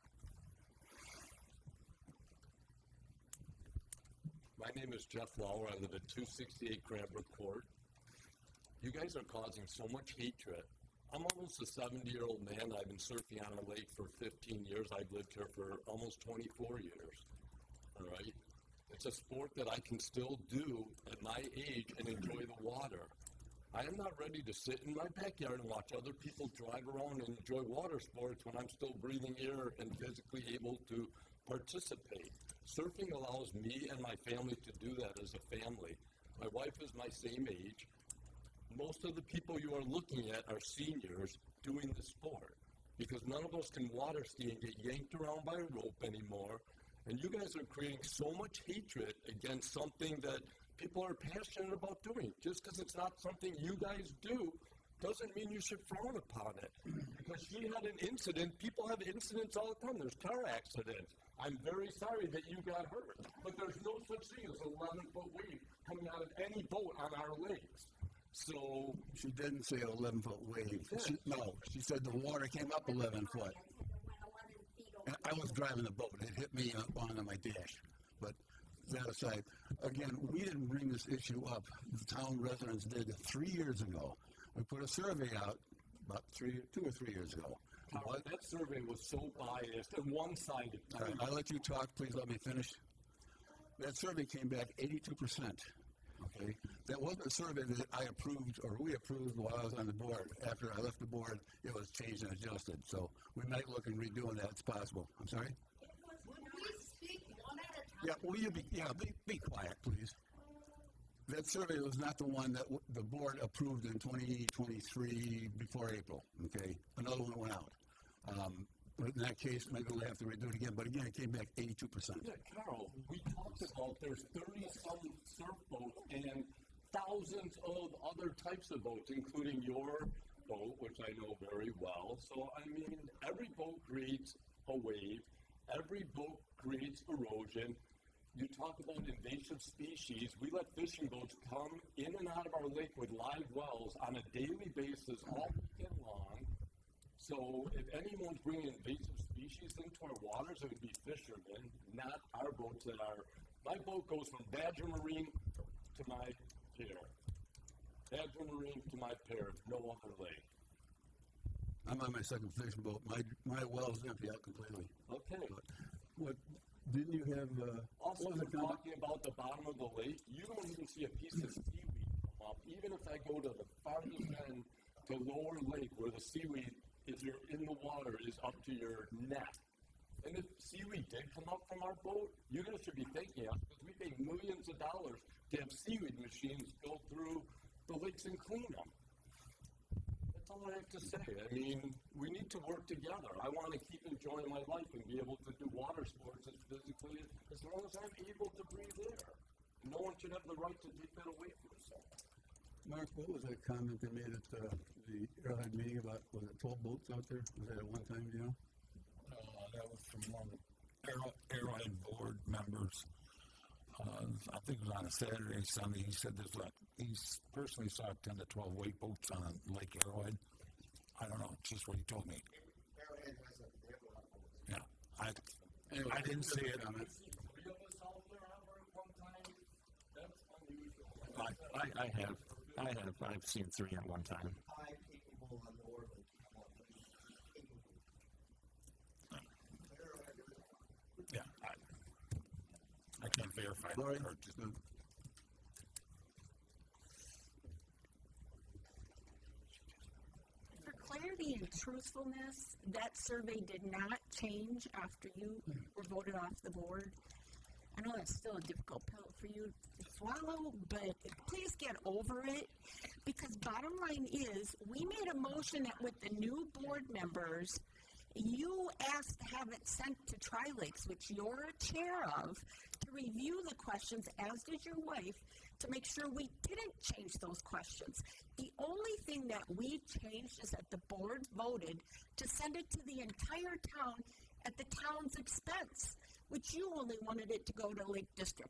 My name is Jeff Lauer. I live at 268 Cranbrook Court. You guys are causing so much hatred. I'm almost a 70-year-old man. I've been surfing on a lake for 15 years. I've lived here for almost 24 years. All right? It's a sport that I can still do at my age and enjoy the water. I am not ready to sit in my backyard and watch other people drive around and enjoy water sports when I'm still breathing air and physically able to participate. Surfing allows me and my family to do that as a family. My wife is my same age. Most of the people you are looking at are seniors doing the sport because none of us can water ski and get yanked around by a rope anymore. And you guys are creating so much hatred against something that people are passionate about doing. Just because it's not something you guys do doesn't mean you should frown upon it. Because she had an incident. People have incidents all the time. There's car accidents. I'm very sorry that you got hurt. But there's no such thing as an 11-foot wave coming out of any boat on our lakes. So she didn't say an 11-foot wave. She said the water came up 11 foot. And I was driving the boat. It hit me on my dash. But that aside, again, we didn't bring this issue up. The town residents did 3 years ago. We put a survey out about 2 or 3 years ago. That survey was so biased and one-sided. All right, I'll let you talk. Please let me finish. That survey came back 82%. Okay, that wasn't a survey that I approved or we approved while I was on the board. After I left the board, it was changed and adjusted. So we might look and redoing that. It's possible. I'm sorry. Would we speak one at a time? Yeah, will you be quiet, please. That survey was not the one that the board approved in 2023 before April. Okay, another one went out. But in that case, maybe we'll have to redo it again. But again, it came back 82%. Yeah, Carl, we talked about there's 30-some surf boats and thousands of other types of boats, including your boat, which I know very well. So, I mean, every boat creates a wave. Every boat creates erosion. You talk about invasive species. We let fishing boats come in and out of our lake with live wells on a daily basis all weekend long. So if anyone's bringing invasive species into our waters, it would be fishermen, not our boats that are. My boat goes from Badger Marine to my pier. Badger Marine to my pier, no other lake. I'm on my second fishing boat. My well's empty out completely. Okay. What didn't you have? Also, we're talking about the bottom of the lake. You don't even see a piece of seaweed come up. Even if I go to the farthest end to Lower Lake, where the seaweed, if you're in the water, is up to your neck. And if seaweed did come up from our boat, you guys should be thanking us because we pay millions of dollars to have seaweed machines go through the lakes and clean them. That's all I have to say. I mean, we need to work together. I want to keep enjoying my life and be able to do water sports as physically as long as I'm able to breathe air. No one should have the right to take that away from someone. Mark, what was that comment they made at the Arrowhead meeting about, was it 12 boats out there? Was that at one time, do you know? That was from one Arrowhead board members. I think it was on a Saturday, Sunday. He said he personally saw 10 to 12 weight boats on Lake Arrowhead. I don't know, it's just what he told me. Arrowhead has a Yeah, I didn't see it. I've seen 3 at one time. high capable on the Orland. Yeah, I can't verify that. Lori? Or just, For clarity and truthfulness, that survey did not change after you were voted off the board. I know that's still a difficult pill for you to swallow, but please get over it, because bottom line is, we made a motion that with the new board members, you asked to have it sent to Tri-Lakes, which you're a chair of, to review the questions, as did your wife, to make sure we didn't change those questions. The only thing that we changed is that the board voted to send it to the entire town at the town's expense, which you only wanted it to go to Lake District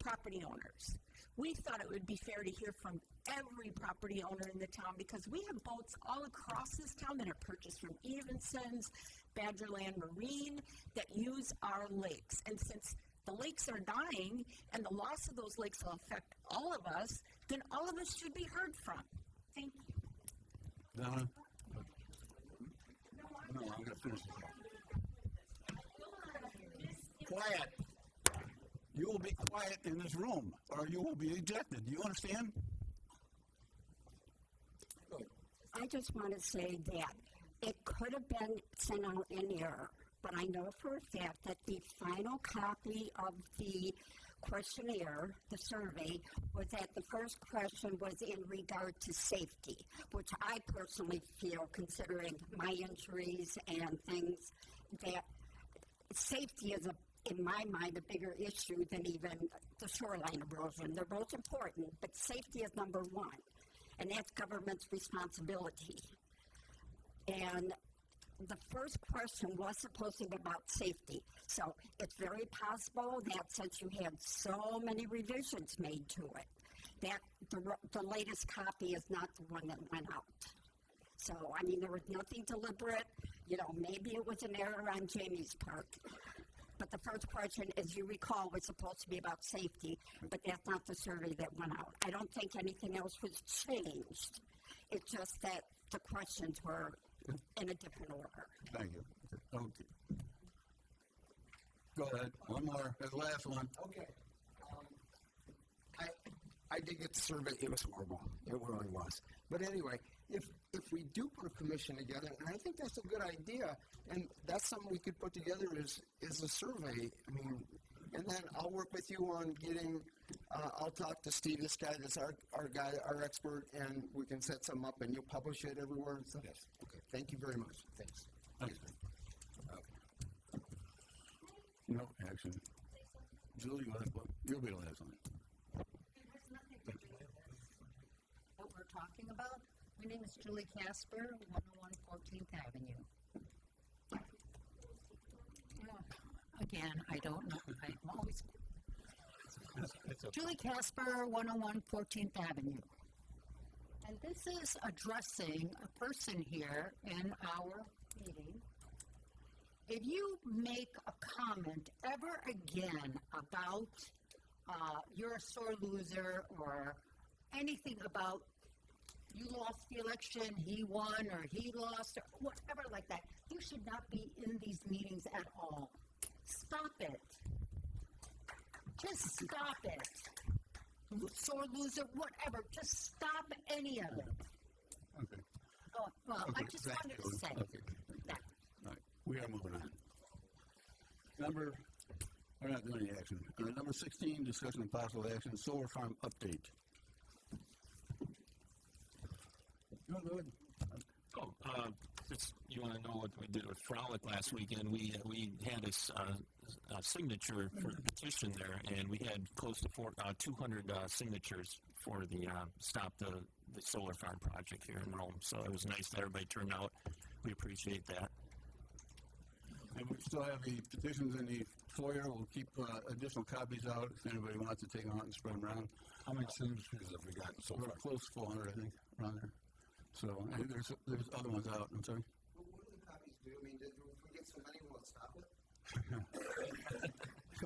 property owners. We thought it would be fair to hear from every property owner in the town, because we have boats all across this town that are purchased from Evenson's, Badgerland Marine, that use our lakes. And since the lakes are dying and the loss of those lakes will affect all of us, then all of us should be heard from. Thank you. Donna? No, I'm going to finish this. Quiet. You will be quiet in this room, or you will be ejected. Do you understand? I just want to say that it could have been sent out in error, but I know for a fact that the final copy of the questionnaire, the survey, was that the first question was in regard to safety, which I personally feel, considering my injuries and things, that safety is, in my mind, a bigger issue than even the shoreline erosion. They're both important, but safety is number one, and that's government's responsibility. And the first question was supposed to be about safety. So it's very possible that since you had so many revisions made to it, that the latest copy is not the one that went out. So, I mean, there was nothing deliberate. You know, maybe it was an error on Jamie's part. But the first question, as you recall, was supposed to be about safety, but that's not the survey that went out. I don't think anything else was changed. It's just that the questions were in a different order. Thank you. Okay. Go ahead. One more. The last one. Okay. I did get the survey. It was horrible. It really was. But anyway, if we do put a commission together, and I think that's a good idea, and that's something we could put together is a survey. I mean, and then I'll work with you on getting. I'll talk to Steve, this guy, that's our guy, our expert, and we can set some up, and you'll publish it everywhere. So, yes. Okay. Thank you very much. Thanks. Thanks. No action. Julie, you'll be the last one. What we're talking about. My name is Julie Casper, 101 14th Avenue. Again, I don't know. I'm always... Julie Casper, 101 14th Avenue. And this is addressing a person here in our meeting. If you make a comment ever again about you're a sore loser or anything about you lost the election, he won, or he lost, or whatever like that, you should not be in these meetings at all. Stop it. Just stop it. Sore loser, whatever. Just stop any of it. Okay. Oh, well, Okay, I just wanted to say okay. that. All right. We are moving on. We're not doing any action. Number 16, discussion of possible action, solar farm update. Go ahead. You want to know what we did with Frolic last weekend? We had a signature for the petition there, and we had close to 200 signatures for the stop the solar farm project here in Rome. So it was nice that everybody turned out. We appreciate that. And we still have the petitions in the foyer. We'll keep additional copies out if anybody wants to take them out and spread them around. How many signatures have we gotten so We're far? close to 400, I think, around there. So and there's other ones out. I'm sorry. What do the copies do? I mean, if we get so many, will it stop it?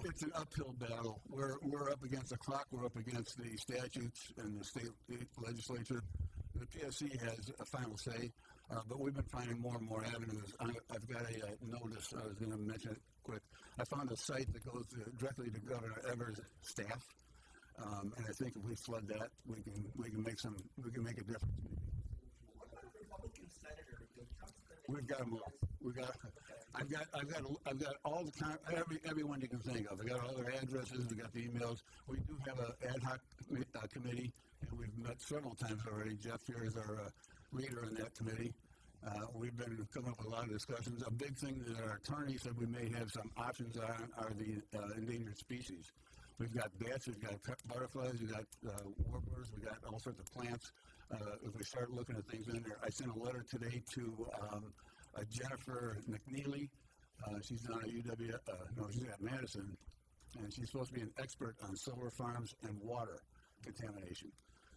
It's an uphill battle. We're up against the clock. We're up against the statutes and the state legislature. The PSC has a final say, but we've been finding more and more avenues. I've got a notice. I was going to mention it quick. I found a site that goes directly to Governor Evers' staff, and I think if we flood that, we can make a difference. What about Republican senators? We've got them all. I've got all the everyone you can think of. I got all their addresses. We got the emails. We do have an ad hoc committee, and we've met several times already. Jeff here is our leader in that committee. We've been coming up with a lot of discussions. A big thing that our attorney said we may have some options on are the endangered species. We've got bats, we've got butterflies, we've got warblers, we've got all sorts of plants. If we start looking at things in there, I sent a letter today to Jennifer McNeely. She's down at she's at Madison, and she's supposed to be an expert on solar farms and water contamination.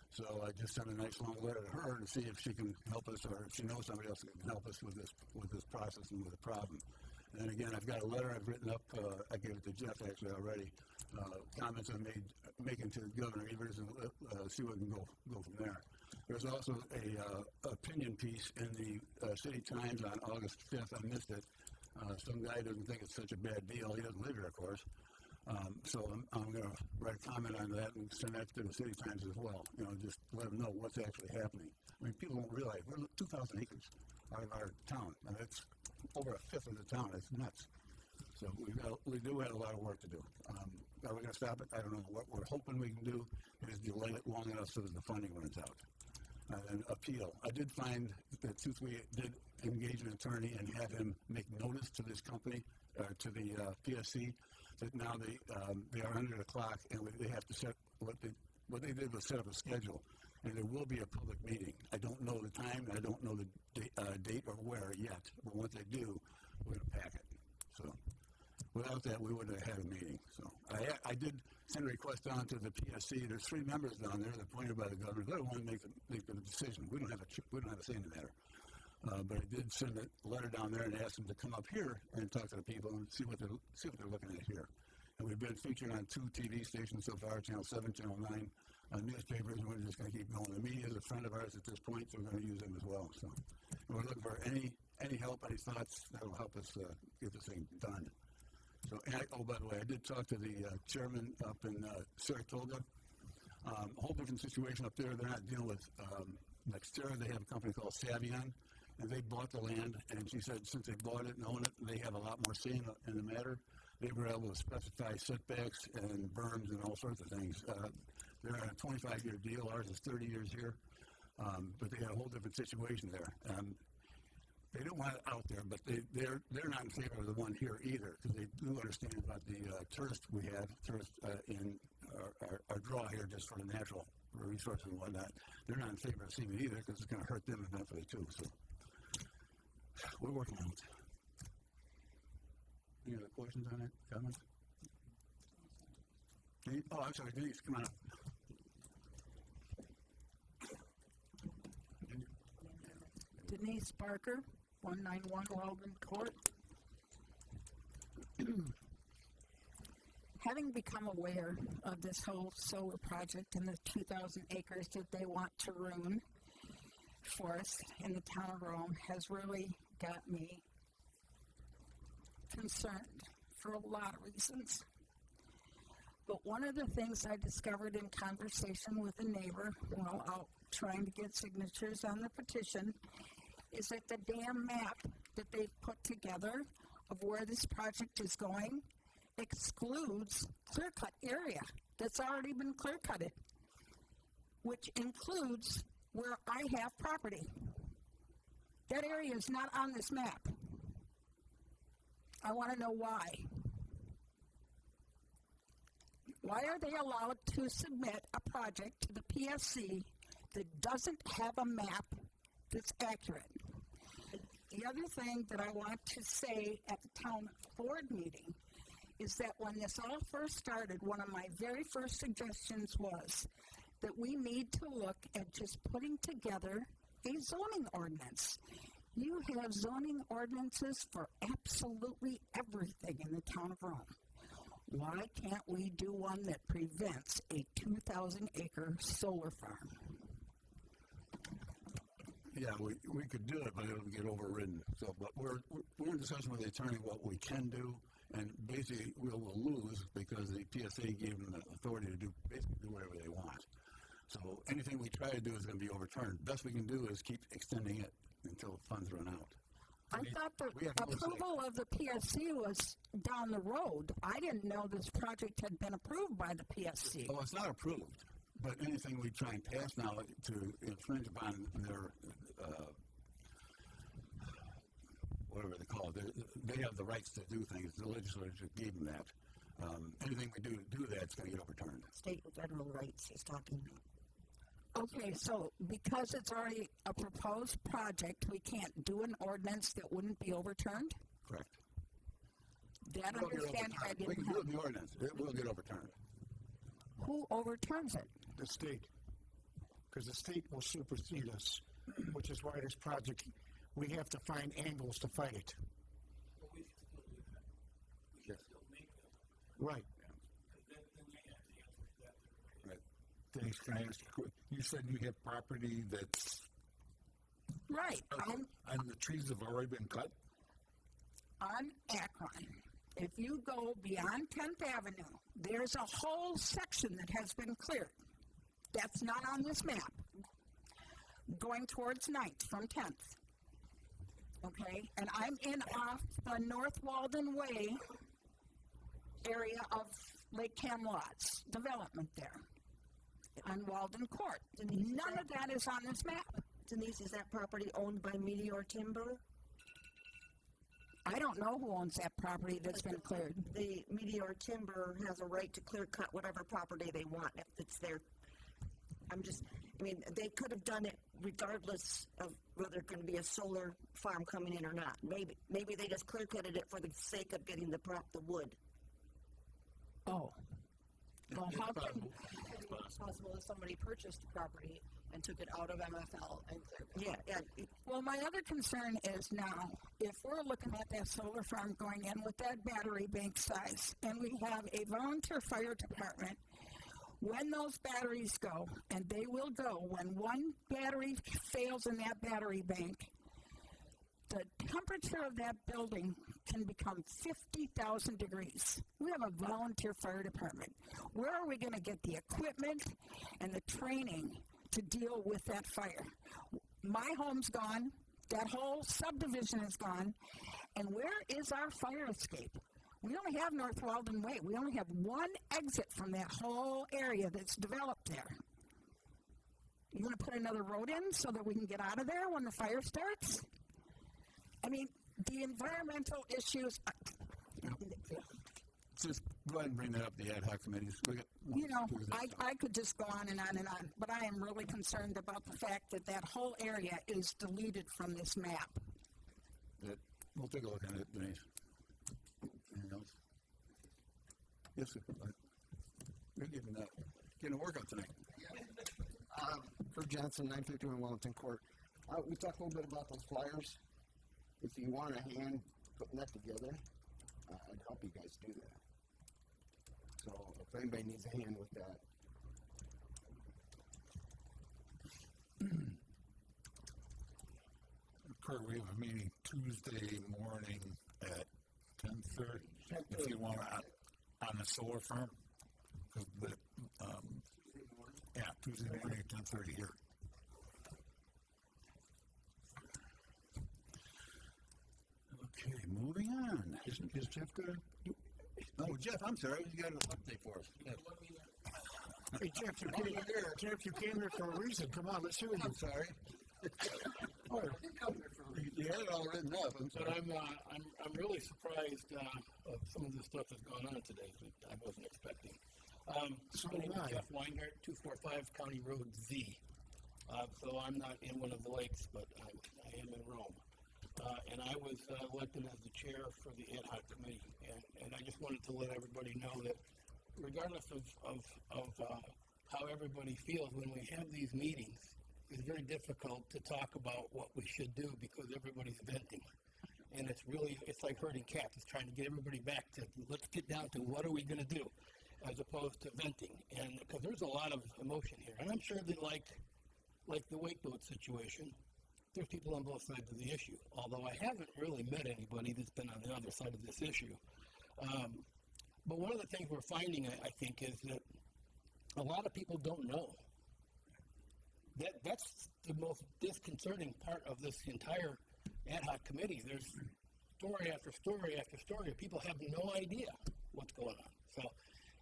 So I just sent a nice long letter to her to see if she can help us, or if she knows somebody else that can help us with this process and with the problem. And again, I've got a letter I've written up. I gave it to Jeff actually already. Comments I'm making to Governor Evers, and see what we can go from there. There's also a opinion piece in the City Times on August 5th. I missed it. Some guy doesn't think it's such a bad deal. He doesn't live here, of course. So I'm going to write a comment on that and send that to the City Times as well. Just let them know what's actually happening. I mean, people don't realize we're 2,000 acres out of our town, and it's over a fifth of the town. It's nuts. So we do have a lot of work to do. Are we going to stop it? I don't know. What we're hoping we can do is delay it long enough so that the funding runs out. And appeal. I did find that since we did engage an attorney and have him make notice to this company, to the PSC, that now they are under the clock and they have to set what they did was set up a schedule, and there will be a public meeting. I don't know the time, I don't know the date or where yet, but once they do, we're going to pack it. So without that, we wouldn't have had a meeting. So I did send a request down to the PSC. There's 3 members down there that are appointed by the governor. They're the ones make the decision. We don't have a say in the matter. But I did send a letter down there and ask them to come up here and talk to the people and see what they're looking at here. And we've been featured on 2 TV stations so far, Channel 7, Channel 9, newspapers, and we're just going to keep going. The media is a friend of ours at this point, so we're going to use them as well. So we're looking for any help, any thoughts that will help us get this thing done. So, by the way, I did talk to the chairman up in Saratoga. A whole different situation up there. They're not dealing with Nextera. They have a company called Savion, and they bought the land. And she said since they bought it and own it, they have a lot more say in the matter. They were able to specify setbacks and berms and all sorts of things. They're on a 25-year deal. Ours is 30 years here. But they had a whole different situation there. They don't want it out there, but they're not in favor of the one here either, because they do understand about the tourists in our draw here just for the natural resources and whatnot. They're not in favor of seeing it either, because it's going to hurt them eventually too. So we're working on it. Any other questions on that? Comments? I'm sorry, Denise, come on up. Denise Barker, 191 Walden Court. Having become aware of this whole solar project and the 2,000 acres that they want to ruin for us in the town of Rome has really got me concerned for a lot of reasons. But one of the things I discovered in conversation with a neighbor while out trying to get signatures on the petition is that the damn map that they've put together of where this project is going excludes clear-cut area that's already been clear-cutted, which includes where I have property. That area is not on this map. I want to know why. Why are they allowed to submit a project to the PSC that doesn't have a map that's accurate? The other thing that I want to say at the town board meeting is that when this all first started, one of my very first suggestions was that we need to look at just putting together a zoning ordinance. You have zoning ordinances for absolutely everything in the town of Rome. Why can't we do one that prevents a 2,000-acre solar farm? Yeah, we could do it, but it'll get overridden. So, but we're in discussion with the attorney what we can do, and basically we'll lose because the PSA gave them the authority to do whatever they want. So anything we try to do is going to be overturned. Best we can do is keep extending it until funds run out. I thought the approval of the PSC was down the road. I didn't know this project had been approved by the PSC. Well, it's not approved, but anything we try and pass now to infringe upon their, whatever they call it, they have the rights to do things. The legislature gave them that. Anything we do to do that, it's going to get overturned. State and federal rights he's talking about. Okay, so because it's already a proposed project, we can't do an ordinance that wouldn't be overturned? Correct. That understanding I didn't We can have. do the ordinance. It will get overturned. Who overturns it? The state. Because the state will supersede us, which is why this project, we have to find angles to fight it. But we can still do that. We can still make them. Right. Then they have the answer to that. Right. Denise, can I ask you a quick? You said you have property that's Right. and the trees have already been cut? On Akron, if you go beyond 10th Avenue, there's a whole section that has been cleared. That's not on this map. Going towards 9th from 10th. Okay? And I'm in off the North Walden Way area of Lake Camelot's development there on Walden Court. None of that is on this map. Denise, is that property owned by Meteor Timber? I don't know who owns that property that's been cleared. The Meteor Timber has a right to clear cut whatever property they want if it's their. They could have done it regardless of whether there's going to be a solar farm coming in or not. Maybe they just clear cutted it for the sake of getting the wood. Oh. Well, how can... It's possible that somebody purchased the property and took it out of MFL and cleared it. Yeah. Well, my other concern is now, if we're looking at that solar farm going in with that battery bank size, and we have a volunteer fire department, when those batteries go, and they will go, when one battery fails in that battery bank, the temperature of that building can become 50,000 degrees. We have a volunteer fire department. Where are we going to get the equipment and the training to deal with that fire? My home's gone. That whole subdivision is gone. And where is our fire escape? We only have North Walden Way. We only have one exit from that whole area that's developed there. You going to put another road in so that we can get out of there when the fire starts? The environmental issues. Just go ahead and bring that up, the ad hoc committees. I could just go on and on and on, but I am really concerned about the fact that that whole area is deleted from this map. We'll take a look at it, Denise. Anything else? Yes, sir. We're getting a workout tonight. Kurt Johnson, 951 Wellington Court. We talked a little bit about those flyers. If you want a hand putting that together, I'd help you guys do that. So if anybody needs a hand with that. Kurt, we have a meeting Tuesday morning at 10:30. If you want to, on the solar farm. Tuesday morning at 10:30 here. Okay, moving on. Is Jeff good? Oh, Jeff, I'm sorry. You got an update for us. Yes. Hey, Jeff, you came here for a reason. Come on, let's hear you. I'm sorry. You had it all written up. But I'm really surprised of some of the stuff that's gone on today that I wasn't expecting. My name is Jeff Weingart, 245 County Road Z. So I'm not in one of the lakes, but I am in Rome. and I was elected as the chair for the ad hoc committee. And I just wanted to let everybody know that regardless of how everybody feels, when we have these meetings, it's very difficult to talk about what we should do because everybody's venting. And it's like herding cats. It's trying to get everybody back to, let's get down to what are we going to do, as opposed to venting. And because there's a lot of emotion here. And I'm sure that like the wakeboat situation, there's people on both sides of the issue. Although I haven't really met anybody that's been on the other side of this issue. But one of the things we're finding, I think, is that a lot of people don't know. That's the most disconcerting part of this entire ad hoc committee. There's story after story after story of people have no idea what's going on. So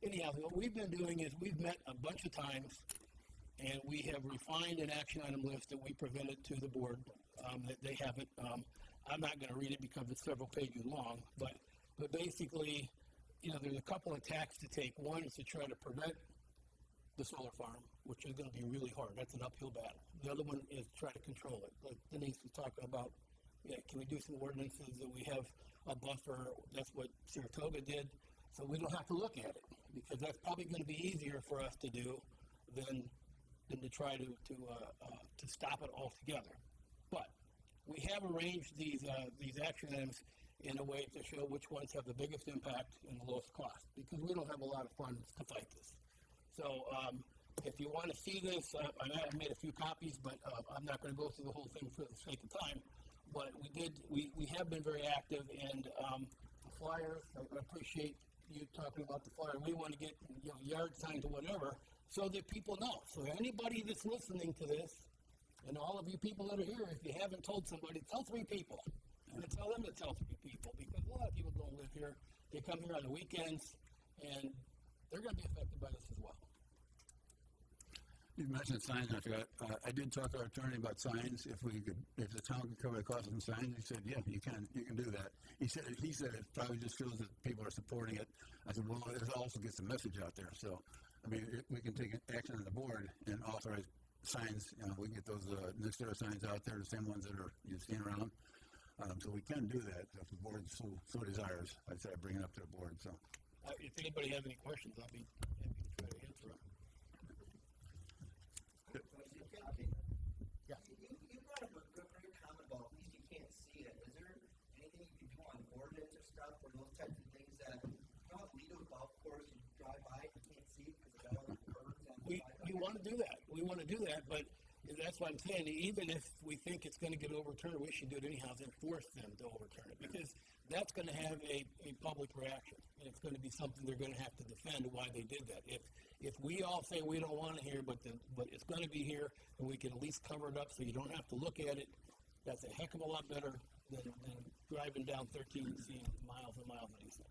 anyhow, what we've been doing is we've met a bunch of times and we have refined an action item list that we presented to the board. That they haven't. I'm not going to read it because it's several pages long, but basically, there's a couple of tacks to take. One is to try to prevent the solar farm, which is going to be really hard. That's an uphill battle. The other one is try to control it. Like Denise was talking about, can we do some ordinances that we have a buffer? That's what Saratoga did. So we don't have to look at it because that's probably going to be easier for us to do than to try to stop it altogether. But we have arranged these action items in a way to show which ones have the biggest impact and the lowest cost because we don't have a lot of funds to fight this. So if you want to see this, I made a few copies, but I'm not going to go through the whole thing for the sake of time. But we have been very active, and the flyers, I appreciate you talking about the flyer. We want to get yard signs or whatever so that people know. So anybody that's listening to this, and all of you people that are here, if you haven't told somebody, tell 3 people. And tell them to tell 3 people because a lot of people don't live here. They come here on the weekends, and they're going to be affected by this as well. You mentioned signs, and I forgot. I did talk to our attorney about signs. If the town could cover the cost of some signs, he said, "Yeah, you can do that." He said it probably just shows that people are supporting it. I said, "Well, it also gets the message out there." So, I mean, we can take action on the board and authorize signs. We can get those Nextera signs out there, the same ones that are you've seen around. So we can do that if the board so desires. I'd say I bring it up to the board. So, if anybody has any questions, I'll be happy to try to answer them. Yeah. You brought up a great comment about at least you can't see it. Is there anything you can do on ordinance or stuff or those types of things that legal golf course you drive by you can't see because of all the curves on the sidewalk? We want to do that. We want to do that, but that's what I'm saying. Even if we think it's going to get overturned, we should do it anyhow and force them to overturn it because that's going to have a public reaction. And it's going to be something they're going to have to defend why they did that. If we all say we don't want it here, but it's going to be here, and we can at least cover it up so you don't have to look at it, that's a heck of a lot better than driving down 13 and seeing miles and miles of these things.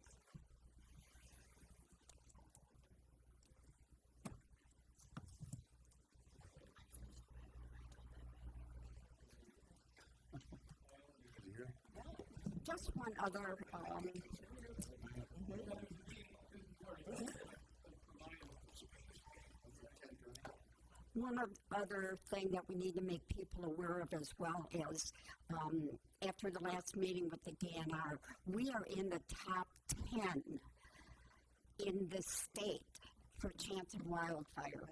Just one other thing that we need to make people aware of as well is after the last meeting with the DNR, we are in the top 10 in the state for chance of wildfire.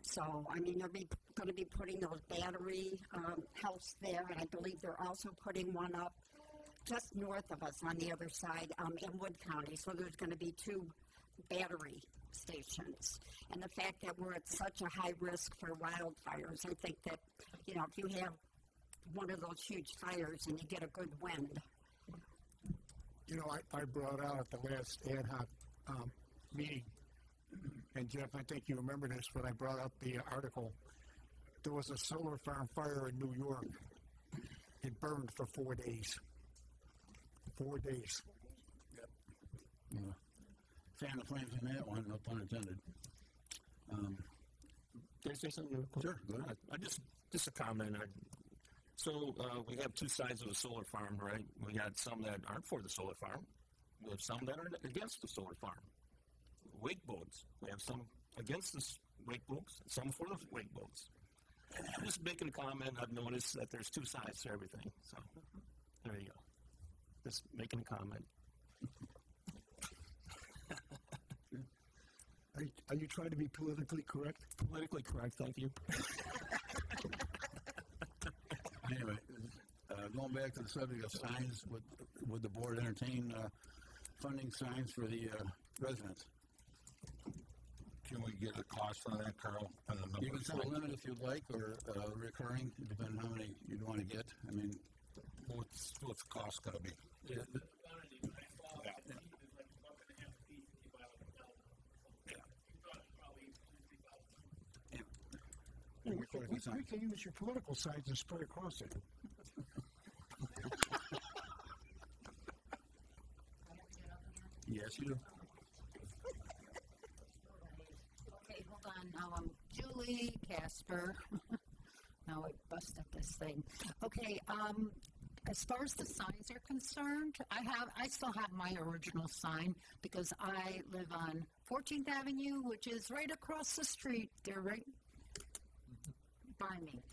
So, I mean, they're going to be putting those battery house there, and I believe they're also putting one up just north of us on the other side in Wood County. So there's going to be 2 battery stations. And the fact that we're at such a high risk for wildfires, I think that, if you have one of those huge fires and you get a good wind. I brought out at the last ad hoc meeting, and Jeff, I think you remember this when I brought up the article. There was a solar farm fire in New York. It burned for 4 days. 4 days. Yep. Yeah. Fan the flames in that one, no pun intended. Can I say something real quick? Sure, go ahead. Just a comment. So we have 2 sides of the solar farm, right? We got some that aren't for the solar farm. We have some that are against the solar farm. Wake boats. We have some against the wake boats, some for the wake boats. I'm just making a comment. I've noticed that there's 2 sides to everything. So There you go. Just making a comment. Are you trying to be politically correct? Politically correct, thank you. Anyway, going back to the subject of signs, would the board entertain funding signs for the residents? Can we get a cost on that, Carl? On the number You can of set a signs? limit if you'd like, or recurring, depending on how many you'd want to get. I mean, What's the cost gonna be? yeah, We can use your political signs and spread across it. yes, you do. Okay, hold on. Now I'm Julie Casper. Now I bust up this thing. Okay, as far as the signs are concerned, I still have my original sign because I live on 14th Avenue, which is right across the street. They're right by me.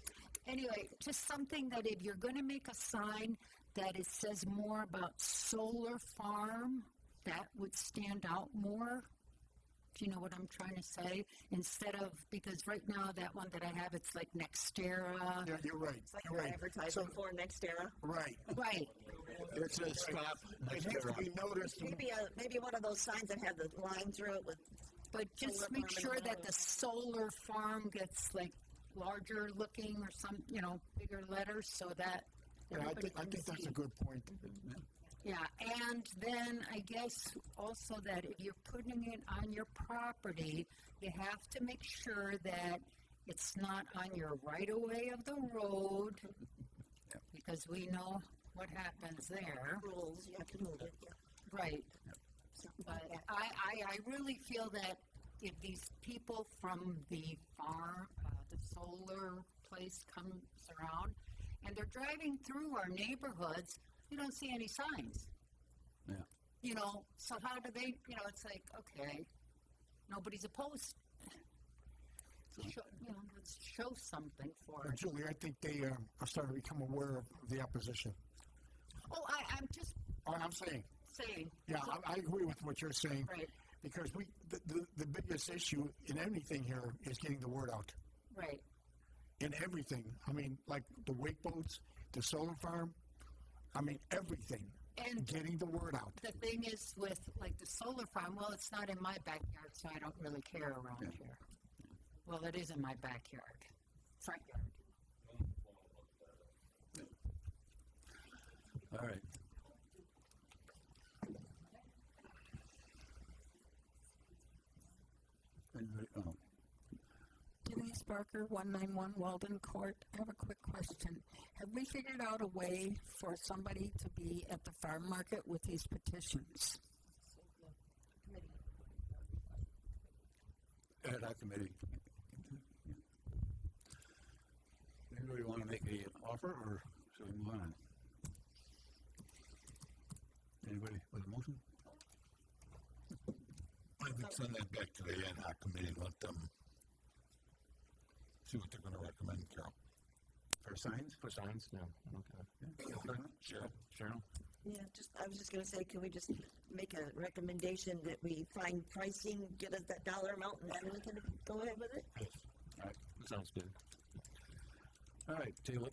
Anyway, just something that if you're going to make a sign that it says more about solar farm, that would stand out more. Do you know what I'm trying to say? Instead of, because right now that one that I have, it's like Nextera. Yeah, you're right. It's like You're you're right. advertising for Nextera. Right. Right. It says stop It next has to to be noticed. Maybe one of those signs that have the line through it with. But just solar make farm sure and that all the solar farm gets like larger looking or some, bigger letters so that Yeah, everybody I can think that's see. a good point. Yeah, and then I guess also that if you're putting it on your property, you have to make sure that it's not on your right-of-way of the road, because we know what happens there. Rules, you have to move it, yeah. Right. But I really feel that if these people from the farm, the solar place comes around, and they're driving through our neighborhoods, you don't see any signs. Yeah. So how do they, it's like, okay, nobody's opposed. So let's show something for it. Julie, I think they are starting to become aware of the opposition. Oh, I'm just I'm saying. saying. Yeah, I agree with what you're saying. Right. Because the biggest issue in anything here is getting the word out. Right. In everything. I mean, like the wake boats, the solar farm, I mean, everything. And getting the word out. The thing is with like the solar farm, well, it's not in my backyard, so I don't really care around here. Well, it is in my backyard, front yard. All right. Denise Barker, 191 Walden Court. I have a quick question. Have we figured out a way for somebody to be at the farm market with these petitions? Ad hoc committee. Anybody want to make an offer, or should we move on? Anybody with a motion? I think send that back to the ad hoc committee and let them see what they're gonna recommend, Carol. For signs? For signs, no. Okay. Cheryl? Yeah, I was just gonna say, can we just make a recommendation that we find pricing, get us that dollar amount, and then we can go ahead with it? All right. Sounds good. All right, table it.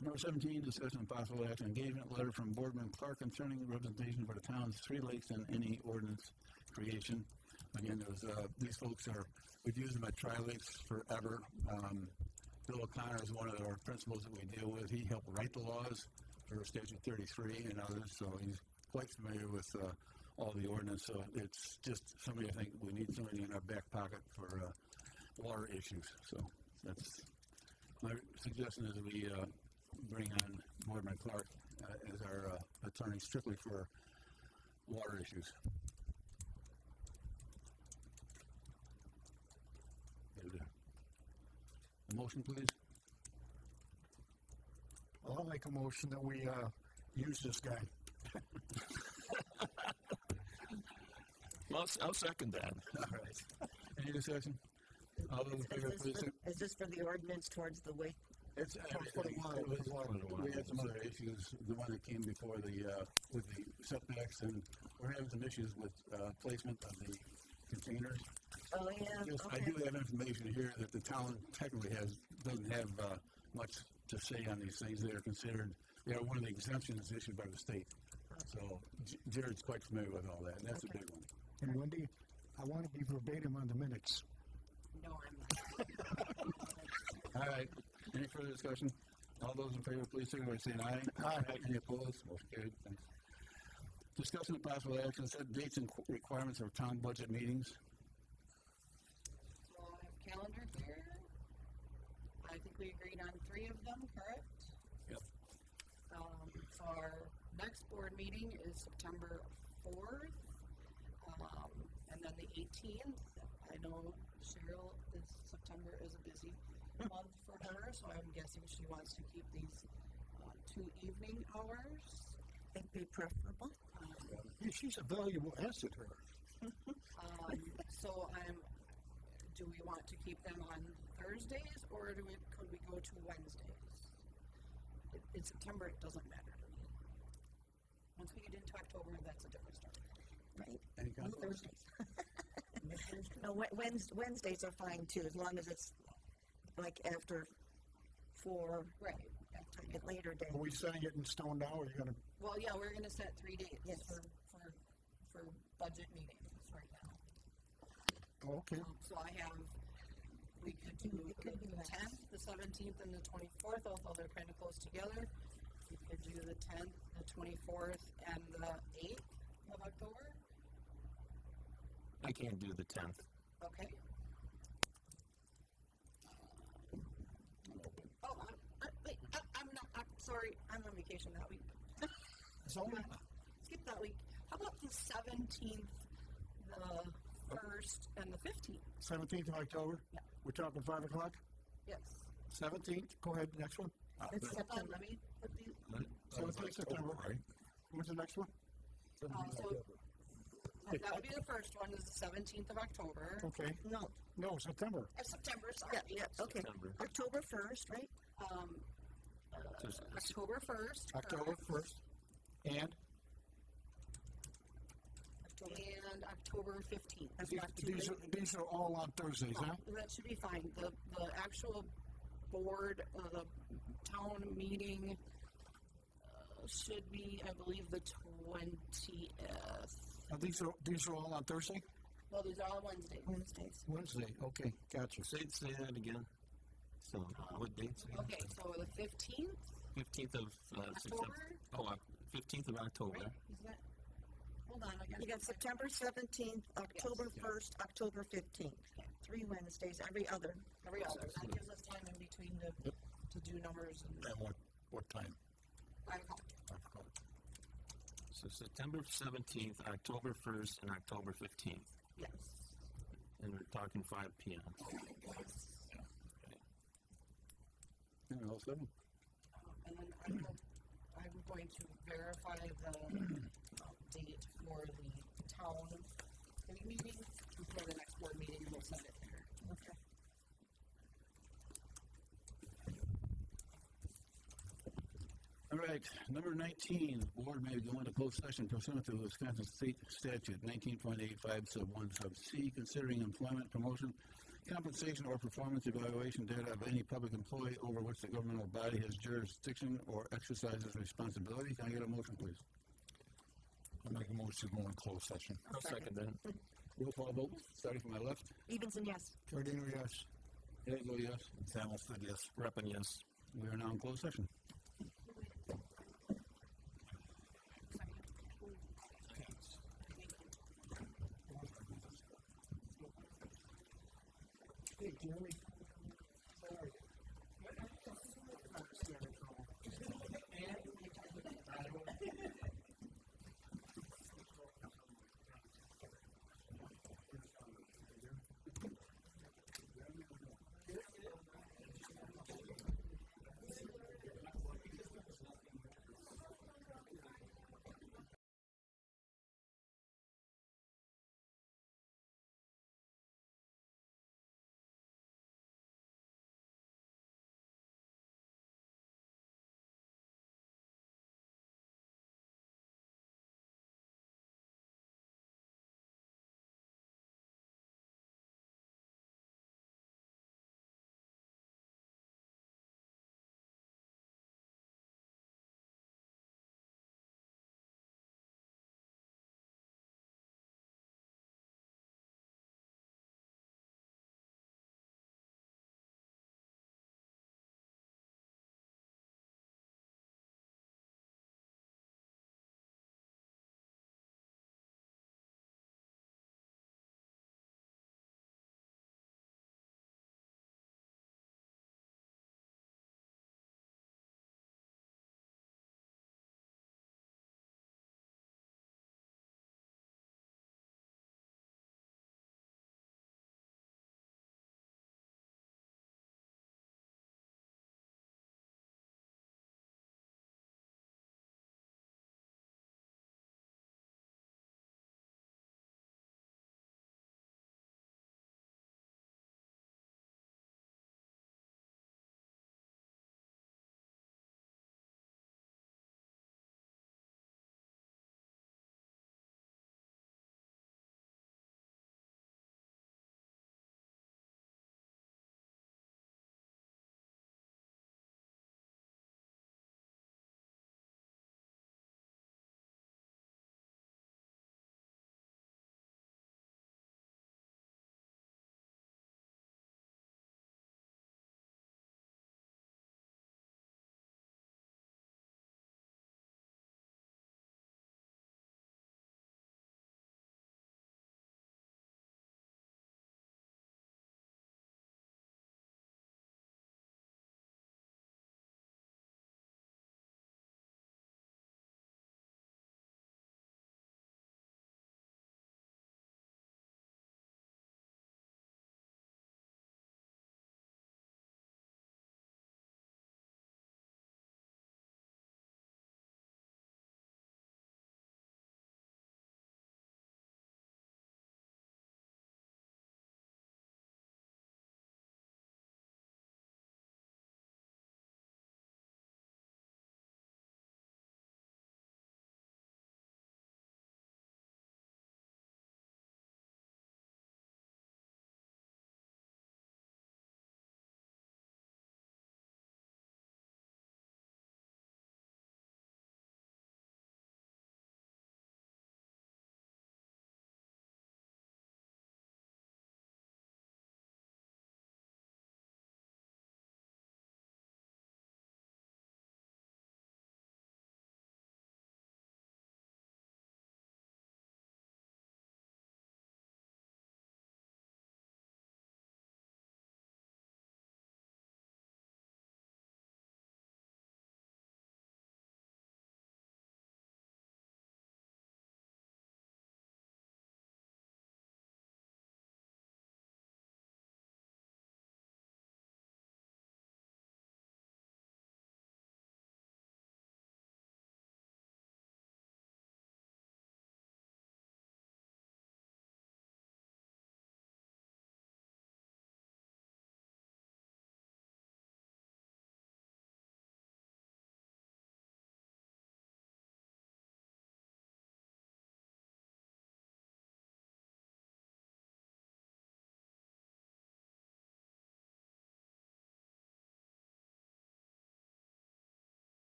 Number 17, discussion and possible action, engagement letter from Boardman Clark concerning representation for the town's 3 lakes and any ordinance creation. Again, these folks we've used them at Tri-Lakes forever. Bill O'Connor is one of our principals that we deal with. He helped write the laws for Statute 33 and others, so he's quite familiar with all the ordinance. So it's just somebody, I think we need somebody in our back pocket for water issues. So that's my suggestion, is we bring on Boardman Clark as our attorney strictly for water issues. A motion, please. Well, I'll make a motion that we use this guy. Well, I'll second that. All right. Any discussion? All those in favor, please. Is this for the ordinance towards the wake It's, For a while, it was, for a while. we had some other issues, the one that came before with the setbacks, and we're having some issues with, placement of the containers. Oh, yeah, Yes, I okay. do have information here that the town technically doesn't have, much to say on these things. They are one of the exemptions issued by the state. So Jared's quite familiar with all that, and that's a big one. And Wendy, I want to be verbatim on the minutes. No, I'm not. All right, any further discussion? All those in favor, please signify by saying aye. Aye. Any opposed? Motion carried. Thanks. Discussion of possible action, set dates and requirements of town budget meetings. So I have calendar here. I think we agreed on 3 of them, correct? Yep. So our next board meeting is September 4th, and then the 18th. I know September is a busy month for her, so I'm guessing she wants to keep these 2 evening hours. It'd be preferable. Yeah, she's a valuable asset to her. So do we want to keep them on Thursdays, or could we go to Wednesdays? In September, it doesn't matter to me. Once we get into October, that's a different story. Right. Any conflict? Thursdays. No, Wednesdays are fine too, as long as it's like after 4, Right. a later day. Are we setting it in stone now, or are you gonna, Well, yeah, we're gonna set 3 dates Yes. for budget meetings right now. oh, okay. So we could do the 10th, the 17th, and the 24th, although they're kind of close together. We could do the 10th, the 24th, and the 8th of October. I can't do the 10th. Okay. I'm sorry, I'm on vacation that week. So, Skip that week. How about the 17th, the 1st, and the 15th? 17th of October? Yeah. We're talking 5 o'clock? Yes. 17th, go ahead, next one. It's Hold on, September. let me put these. 17th September. Right? When's the next one? So that would be the first one, is the 17th of October. Okay. No, September. September, sorry. Yeah, okay. September. October 1st, right? October 1st. October correct. 1st. And And October 15th. That's not too late. these are all on Thursdays, huh? That should be fine. The actual board, the town meeting should be, I believe, the 20th. These are all on Thursday? Well, these are all Wednesdays. Wednesday, okay, gotcha. Say that again. So, what dates? again? Okay, so the 15th, 15th of October? Oh, 15th of October. Right? Is that? Hold on, I got You got September 17th, October 1st, October 15th. 3 Wednesdays, every other. Every other. That gives us time in between to do numbers and And what time? 5 o'clock. So September 17th, October 1st, and October 15th. Yes. And we're talking 5 p.m. Yeah, all 7. And then I'm going to verify the date for the town committee meeting before the next board meeting, and we'll send it there. Okay. All right, number 19, the board may go into closed session pursuant to the Wisconsin State Statute 19.85 sub 1 sub C, considering employment, promotion, compensation, or performance evaluation data of any public employee over which the governmental body has jurisdiction or exercises responsibility. Can I get a motion, please? I'll make a motion to go in closed session. I'll second that. Roll call vote, starting from my left. Stevenson, yes. Giordino, yes. Hazel, yes. Samuelson, yes. Reppin, yes. We are now in closed session. Hey, Jeremy.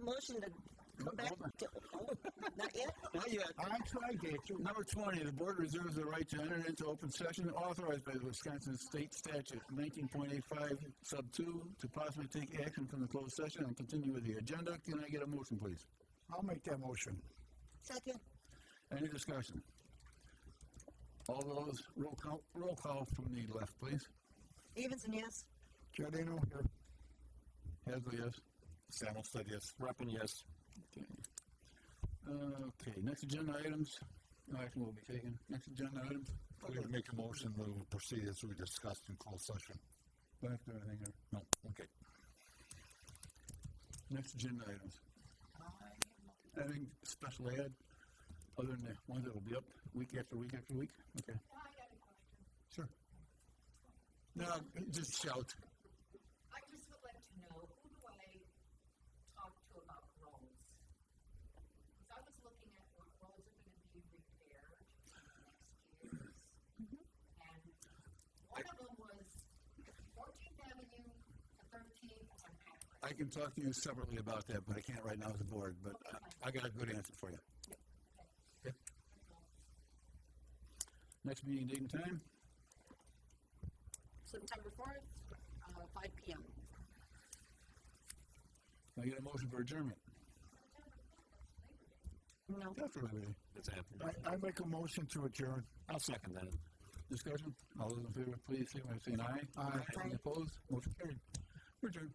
motion to come back to, not yet? Not yet. I tried, Dave. Number 20, the board reserves the right to enter into open session authorized by the Wisconsin State Statute 19.85 sub 2 to possibly take action from the closed session and continue with the agenda. Can I get a motion, please? I'll make that motion. Second. Any discussion? All those, roll call from the left, please. Stevenson, yes. Giardino here. Hasley, yes. Samuel said yes. Reppin, yes. Okay, next agenda items. No action will be taken. Next agenda items. We would make a motion to proceed as we discussed in closed session. Do I have to do anything here? No, okay. Next agenda items. Anything special ed, other than the ones that will be up week after week after week? Okay. Sure. No, just shout. I just would like to know, who do I talk to about roads? Because I was looking at what roads are going to be repaired next year. And one of them was 14th Avenue to 13th on Patrick. I can talk to you separately about that, but I can't right now as a board, but I got a good answer for you. Okay. Next meeting date and time? September 4th, 5 p.m. Can I get a motion for adjournment? No. Definitely. That's happening. I make a motion to adjourn. I'll second that. Discussion? All those in favor, please signify by saying aye. Aye. Any opposed? Motion carried. We're adjourned.